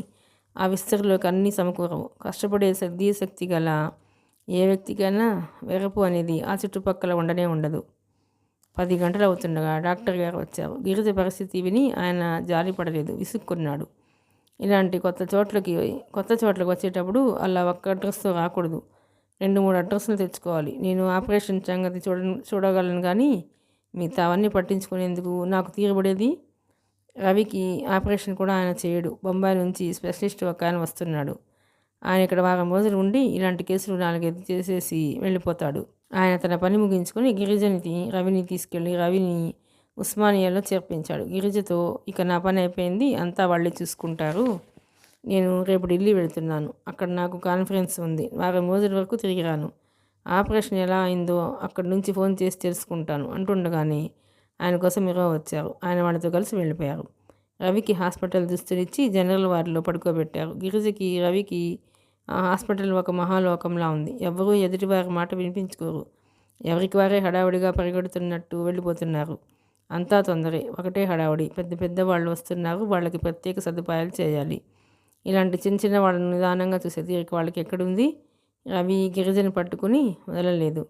ఆ విస్తరలోకి అన్నీ సమకూరవు. కష్టపడే శక్తి గల ఏ వ్యక్తికైనా వెరపు అనేది ఆ చుట్టుపక్కల ఉండనే ఉండదు. 10 గంటలు అవుతుండగా డాక్టర్ గారు వచ్చారు. గిరిజ పరిస్థితి విని ఆయన జాలిపడలేదు, విసుక్కున్నాడు. ఇలాంటి కొత్త చోట్లకు వచ్చేటప్పుడు అలా ఒక్క అడ్రస్తో రాకూడదు. 2-3 అడ్రస్లు తెచ్చుకోవాలి. నేను ఆపరేషన్ సంగతి చూడగలను కానీ మిగతా అవన్నీ పట్టించుకునేందుకు నాకు తీరబడేది. రవికి ఆపరేషన్ కూడా ఆయన చేయడు. బొంబాయి నుంచి స్పెషలిస్ట్ ఒక ఆయన వస్తున్నాడు. ఆయన ఇక్కడ వారం రోజులు ఉండి ఇలాంటి కేసులు 4-5 చేసేసి వెళ్ళిపోతాడు. ఆయన తన పని ముగించుకొని రవిని తీసుకెళ్ళి రవిని ఉస్మానియాలో చేర్పించాడు. గిరిజతో ఇక నా పని అయిపోయింది, అంతా వాళ్ళే చూసుకుంటారు. నేను రేపు ఢిల్లీ వెళ్తున్నాను. అక్కడ నాకు కాన్ఫరెన్స్ ఉంది. వారం రోజుల వరకు తిరిగి రాను. ఆపరేషన్ ఎలా అయిందో అక్కడి నుంచి ఫోన్ చేసి తెలుసుకుంటాను అంటుండగానే ఆయన కోసం ఎవరో వచ్చారు. ఆయన వాళ్ళతో కలిసి వెళ్ళిపోయారు. రవికి హాస్పిటల్ దుస్తులిచ్చి జనరల్ వార్డులో పడుకోబెట్టారు. గిరిజకి రవికి ఆ హాస్పిటల్ ఒక మహాలోకంలా ఉంది. ఎవరూ ఎదుటివారి మాట వినిపించుకోరు. ఎవరికి వారే హడావుడిగా పరిగెడుతున్నట్టు వెళ్ళిపోతున్నారు. అంతా తొందరే, ఒకటే హడావుడి. పెద్ద వాళ్ళు వస్తున్నారు. వాళ్ళకి ప్రత్యేక సదుపాయాలు చేయాలి. ఇలాంటి చిన్న వాళ్ళని నిదానంగా చూసే తీరిక వాళ్ళకి ఎక్కడుంది? రవి గిరిజని పట్టుకుని వదలలేదు.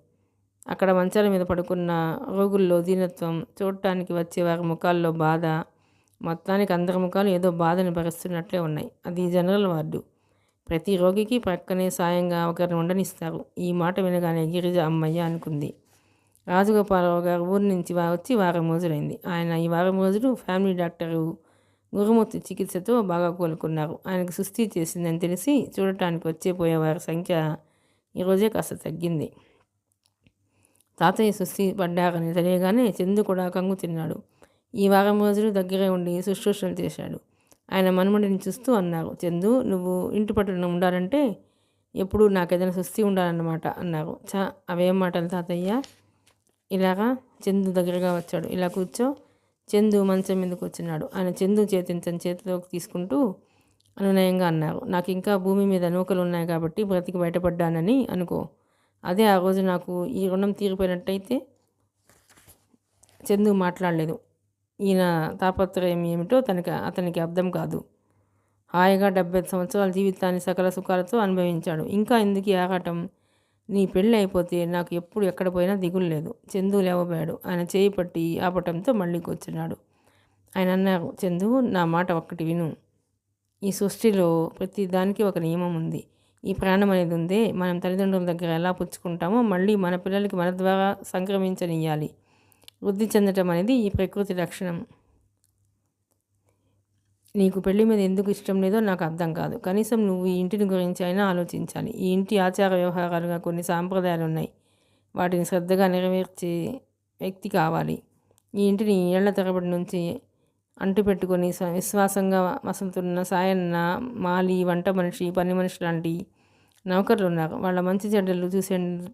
అక్కడ మంచాల మీద పడుకున్న రోగుల్లో దీనత్వం, చూడటానికి వచ్చేవారి ముఖాల్లో బాధ, మొత్తానికి అందరి ముఖాలు ఏదో బాధని భరిస్తున్నట్లే ఉన్నాయి. అది జనరల్ వార్డు. ప్రతి రోగికి ప్రక్కనే సాయంగా ఒకరిని ఉండనిస్తారు. ఈ మాట వినగానే గిరిజ అమ్మయ్య అనుకుంది. రాజగోపాలరావు గారు ఊరి నుంచి వచ్చి వారం రోజులైంది. ఆయన ఈ వారం రోజులు ఫ్యామిలీ డాక్టరు గురుమూర్తి చికిత్సతో బాగా కోలుకున్నారు. ఆయనకు సుస్థి చేసిందని తెలిసి చూడటానికి పోయేవారి సంఖ్య ఈరోజే కాస్త తగ్గింది. తాతయ్య సుస్థి పడ్డారని తెలియగానే చందు కూడా కంగు తిన్నాడు. ఈ వారం రోజులు దగ్గరే ఉండి శుశ్రూషలు చేశాడు. ఆయన మనుమడిని చూస్తూ అన్నారు. చందు, నువ్వు ఇంటి పట్టున ఉండాలంటే ఎప్పుడు నాకేదైనా సుస్థి ఉండాలన్నమాట అన్నారు. అవేం మాటలు తాతయ్య? ఇలాగా చందు దగ్గరగా వచ్చాడు. ఇలా కూర్చో. చందు మంచం మీద కూర్చున్నాడు. ఆయన చందు చేతిని తన చేతిలోకి తీసుకుంటూ అనునయంగా అన్నారు. నాకు ఇంకా భూమి మీద నూకలు ఉన్నాయి కాబట్టి బ్రతికి బయటపడ్డానని అనుకో. అదే ఆ రోజు నాకు ఈ రుణం తీరిపోయినట్టయితే. చందు మాట్లాడలేదు. ఈయన తాపత్రయం ఏమిటో అతనికి అర్థం కాదు. హాయిగా 75 సంవత్సరాల జీవితాన్ని సకల సుఖాలతో అనుభవించాడు. ఇంకా ఎందుకు ఈ ఆరాటం? నీ పెళ్ళి అయిపోతే నాకు ఎప్పుడు ఎక్కడ పోయినా దిగులు లేదు. చందు లేవబోయాడు. ఆయన చేయి పట్టి ఆపటంతో మళ్ళీ కూర్చున్నాడు. ఆయన అన్నారు, చందు, నా మాట ఒక్కటి విను. ఈ సృష్టిలో ప్రతి దానికి ఒక నియమం ఉంది. ఈ ప్రాణం అనేది ఉందే, మనం తల్లిదండ్రుల దగ్గర ఎలా పుచ్చుకుంటామో మళ్ళీ మన పిల్లలకి మన ద్వారా సంక్రమించనియాలి. వృద్ధి చెందటం అనేది ఈ ప్రకృతి లక్షణం. నీకు పెళ్లి మీద ఎందుకు ఇష్టం లేదో నాకు అర్థం కాదు. కనీసం నువ్వు ఈ ఇంటిని గురించి అయినా ఆలోచించాలి. ఈ ఇంటి ఆచార వ్యవహారాలుగా కొన్ని సాంప్రదాయాలు ఉన్నాయి. వాటిని శ్రద్ధగా నెరవేర్చే వ్యక్తి కావాలి. ఈ ఇంటిని ఏళ్ల తరబడి నుంచి అంటిపెట్టుకొని విశ్వాసంగా మసలుతున్న సాయన్న, మాలి, వంట మనిషి, పని మనిషి లాంటి నౌకర్లు ఉన్నారు. వాళ్ళ మంచి చెడ్డలు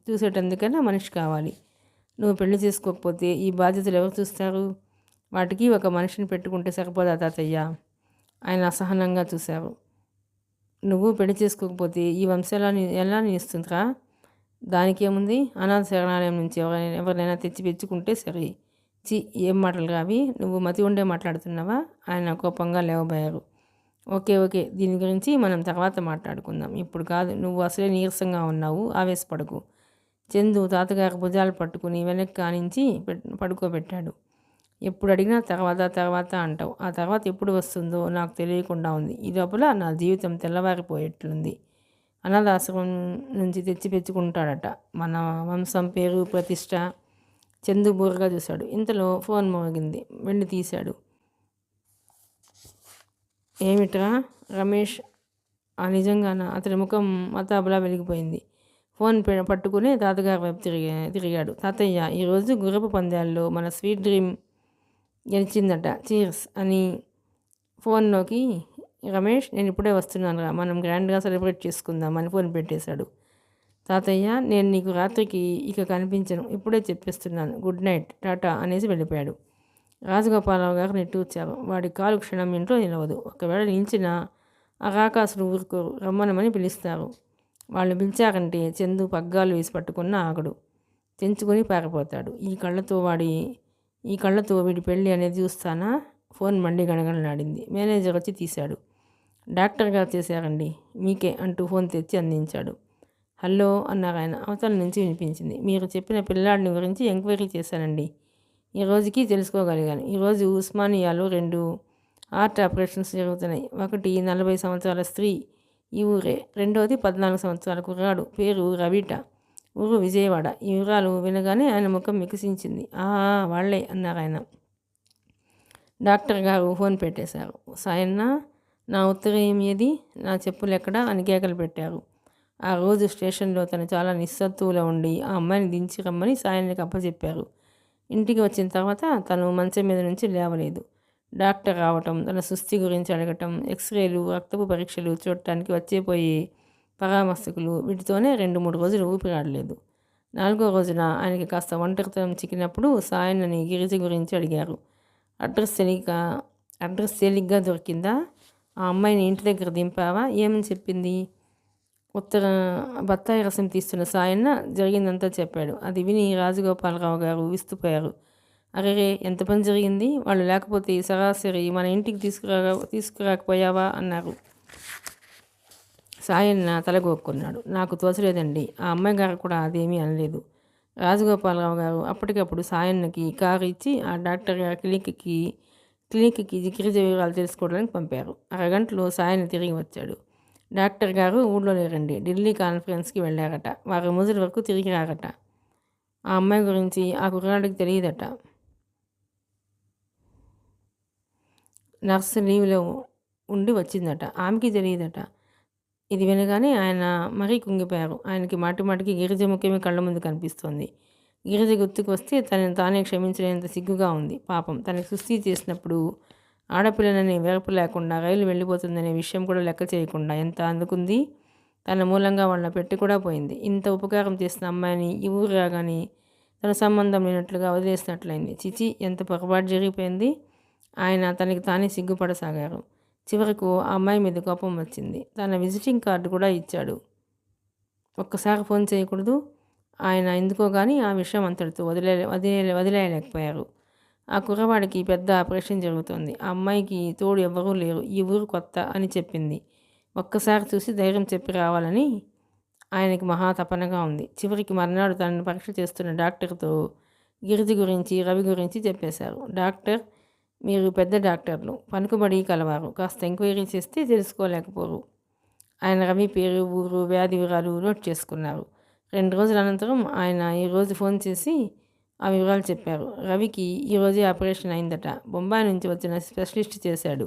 చూసేటందుకైనా మనిషి కావాలి. నువ్వు పెళ్లి చేసుకోకపోతే ఈ బాధ్యతలు ఎవరు చూస్తారు? వాటికి ఒక మనిషిని పెట్టుకుంటే సరిపోదా తాతయ్య? ఆయన అసహనంగా చూశారు. నువ్వు పెళ్లి చేసుకోకపోతే ఈ వంశం ఎలా నిలుస్తుందిరా? దానికేముంది? అనాథ శరణాలయం నుంచి ఎవరినైనా తెచ్చుకుంటే సరే. ఏం మాటలు రావి? నువ్వు మతి ఉండే మాట్లాడుతున్నావా? ఆయన కోపంగా లేవబోయారు. ఓకే, దీని గురించి మనం తర్వాత మాట్లాడుకుందాం, ఇప్పుడు కాదు. నువ్వు అసలే నీరసంగా ఉన్నావు, ఆవేశపడకు. చందు తాతగారి భుజాలు పట్టుకుని వెనక్కి కానించి పడుకోబెట్టాడు. ఎప్పుడు అడిగినా తర్వాత అంటావు. ఆ తర్వాత ఎప్పుడు వస్తుందో నాకు తెలియకుండా ఉంది. ఈ లోపల నా జీవితం తెల్లవారిపోయేట్లుంది. అనాథాశ్రమం నుంచి తెచ్చుకుంటాడట. మన వంశం పేరు ప్రతిష్ట. చందు బూరగా చూశాడు. ఇంతలో ఫోన్ మోగింది. వెళ్ళి తీశాడు. ఏమిట్రా రమేష్? నిజంగానా? అతని ముఖం మతాబులా వెలిగిపోయింది. ఫోన్ పట్టుకుని తాతగారి వైపు తిరిగాడు. తాతయ్య, ఈరోజు గుర్రపు పందాల్లో మన స్వీట్ డ్రీమ్ గెలిచిందట. చీర్స్ అని ఫోన్లోకి. రమేష్, నేను ఇప్పుడే వస్తున్నాను రా, మనం గ్రాండ్గా సెలబ్రేట్ చేసుకుందాం అని ఫోన్ పెట్టేశాడు. తాతయ్య, నేను నీకు రాత్రికి ఇక కనిపించను, ఇప్పుడే చెప్పేస్తున్నాను, గుడ్ నైట్, టాటా అనేసి వెళ్ళిపోయాడు. రాజగోపాలరావు గారు నిట్టూర్చారు. వాడి కాలు క్షణం ఇంట్లో నిలవదు. ఒకవేళ నిలిచిన ఆ రాకాసులు ఊరుకోరు, రమ్మనమని పిలుస్తారు. వాళ్ళు పిలిచారంటే చందు పగ్గాలు వేసి పట్టుకున్న ఆగడు, తెంచుకొని పారిపోతాడు. ఈ కళ్ళతో వీడి పెళ్ళి అనేది చూస్తానా? ఫోన్ మళ్ళీ గణగణలాడింది. మేనేజర్ వచ్చి తీశాడు. డాక్టర్ గారు చేశారండి, మీకే అంటూ ఫోన్ తెచ్చి అందించాడు. హలో అన్నారు ఆయన. అవతల నుంచి వినిపించింది. మీరు చెప్పిన పిల్లాడిని గురించి ఎంక్వైరీ చేశానండి. ఈ రోజుకి తెలుసుకోగలిగాను. ఈరోజు ఉస్మానియాలో 2 హార్ట్ ఆపరేషన్స్ జరుగుతున్నాయి. ఒకటి 40 సంవత్సరాల స్త్రీ, ఈ ఊరే. రెండోది 14 సంవత్సరాల కుర్రాడు, పేరు రవిట, ఊరు విజయవాడ. ఈ వివరాలు వినగానే ఆయన ముఖం వికసించింది. వాళ్లే అన్నారు ఆయన. డాక్టర్ గారు ఫోన్ పెట్టేశారు. సాయన్న, నా ఉత్తరం ఏది? నా చెప్పులు ఎక్కడా అని కేకలు పెట్టారు. ఆ రోజు స్టేషన్లో తను చాలా నిస్సత్తువులో ఉండి ఆ అమ్మాయిని దించి రమ్మని సాయన్నకి అప్పచెప్పారు. ఇంటికి వచ్చిన తర్వాత తను మంచం మీద నుంచి లేవలేదు. డాక్టర్ రావటం, తన సుస్థి గురించి అడగటం, ఎక్స్రేలు, రక్తపు పరీక్షలు చూడటానికి వచ్చేపోయి పరామర్శకులు, వీటితోనే 2-3 రోజులు ఊపిరాడలేదు. 4వ రోజున ఆయనకి కాస్త ఒంటరితనం చిక్కినప్పుడు సాయన్నని గిరిజ గురించి అడిగారు. అడ్రస్ తేలిగ్గా దొరికిందా? ఆ అమ్మాయిని ఇంటి దగ్గర దింపావా? ఏమని చెప్పింది? బత్తాయి రసం తీస్తున్న సాయన్న జరిగిందంతా చెప్పాడు. అది విని రాజగోపాలరావు గారు విస్తుపోయారు. అరే, ఎంత పని జరిగింది? వాళ్ళు లేకపోతే సరాసరి మన ఇంటికి తీసుకురాకపోయావా అన్నారు. సాయన్న తలగొక్కున్నాడు. నాకు తోచలేదండి. ఆ అమ్మాయి గారు కూడా అదేమీ అనలేదు. రాజగోపాలరావు గారు అప్పటికప్పుడు సాయన్నకి కారు ఇచ్చి ఆ డాక్టర్ గారి క్లినిక్కి గిరిజ వివరాలు తెలుసుకోవడానికి పంపారు. అరగంటలో సాయన్న తిరిగి వచ్చాడు. డాక్టర్ గారు ఊళ్ళో లేరండి, ఢిల్లీ కాన్ఫరెన్స్కి వెళ్ళారట. వారం రోజుల వరకు తిరిగి రారట. ఆ అమ్మాయి గురించి ఆ కుర్రాడికి తెలియదట. నర్సు లీవ్లో ఉండి వచ్చిందట, ఆమెకి తెలియదట. ఇది వినగానే ఆయన మరీ కుంగిపోయారు. ఆయనకి మాటికి గిరిజ ముఖ్యమే కళ్ళ ముందు కనిపిస్తోంది. గిరిజ గుర్తుకు వస్తే తనని తానే క్షమించలేనంత సిగ్గుగా ఉంది. పాపం, తనకి సుస్థి చేసినప్పుడు ఆడపిల్లనని వెరపు లేకుండా రైలు వెళ్ళిపోతుందనే విషయం కూడా లెక్క చేయకుండా ఎంత అందుకుంది. తన మూలంగా వాళ్ళ పెట్టి కూడా పోయింది. ఇంత ఉపకారం చేసిన అమ్మాయిని ఈ ఊరు రాగానే తన సంబంధం లేనట్లుగా వదిలేసినట్లయింది. చిచి, ఎంత పొరపాటు జరిగిపోయింది. ఆయన తనకి తానే సిగ్గుపడసాగారు. చివరకు ఆ అమ్మాయి మీద కోపం వచ్చింది. తన విజిటింగ్ కార్డు కూడా ఇచ్చాడు. ఒక్కసారి ఫోన్ చేయకూడదు. ఆయన ఎందుకో కానీ ఆ విషయం అంతటితో వదిలేయలేకపోయారు. ఆ కుర్రవాడికి పెద్ద ఆపరేషన్ జరుగుతోంది. ఆ అమ్మాయికి తోడు ఎవ్వరూ లేరు. ఈ ఊరు కొత్త అని చెప్పింది. ఒక్కసారి చూసి ధైర్యం చెప్పి రావాలని ఆయనకి మహా తపనగా ఉంది. చివరికి మర్నాడు తనని పరీక్ష చేస్తున్న డాక్టర్తో గిరిజి గురించి, రవి గురించి చెప్పేశారు. డాక్టర్, మీరు పెద్ద డాక్టర్లు, పలుకుబడి కలవారు, కాస్త ఎంక్వైరీ చేస్తే తెలుసుకోలేకపోరు. ఆయన రవి పేరు, ఊరు, వ్యాధి వివరాలు నోట్ చేసుకున్నారు. 2 రోజుల అనంతరం ఆయన ఈరోజు ఫోన్ చేసి ఆ వివరాలు చెప్పారు. రవికి ఈరోజే ఆపరేషన్ అయిందట. బొంబాయి నుంచి వచ్చిన స్పెషలిస్ట్ చేశాడు.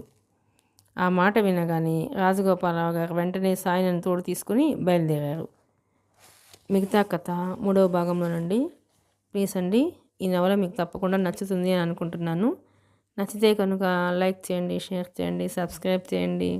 ఆ మాట వినగానే రాజగోపాలరావు గారు వెంటనే సాయిని తోడు తీసుకుని బయలుదేరారు. మిగతా కథ 3వ భాగంలోనండి. ప్లీజ్ అండి, ఈ నవల మీకు తప్పకుండా నచ్చుతుంది అని అనుకుంటున్నాను. నచ్చితే కనుక లైక్ చేయండి, షేర్ చేయండి, సబ్స్క్రైబ్ చేయండి.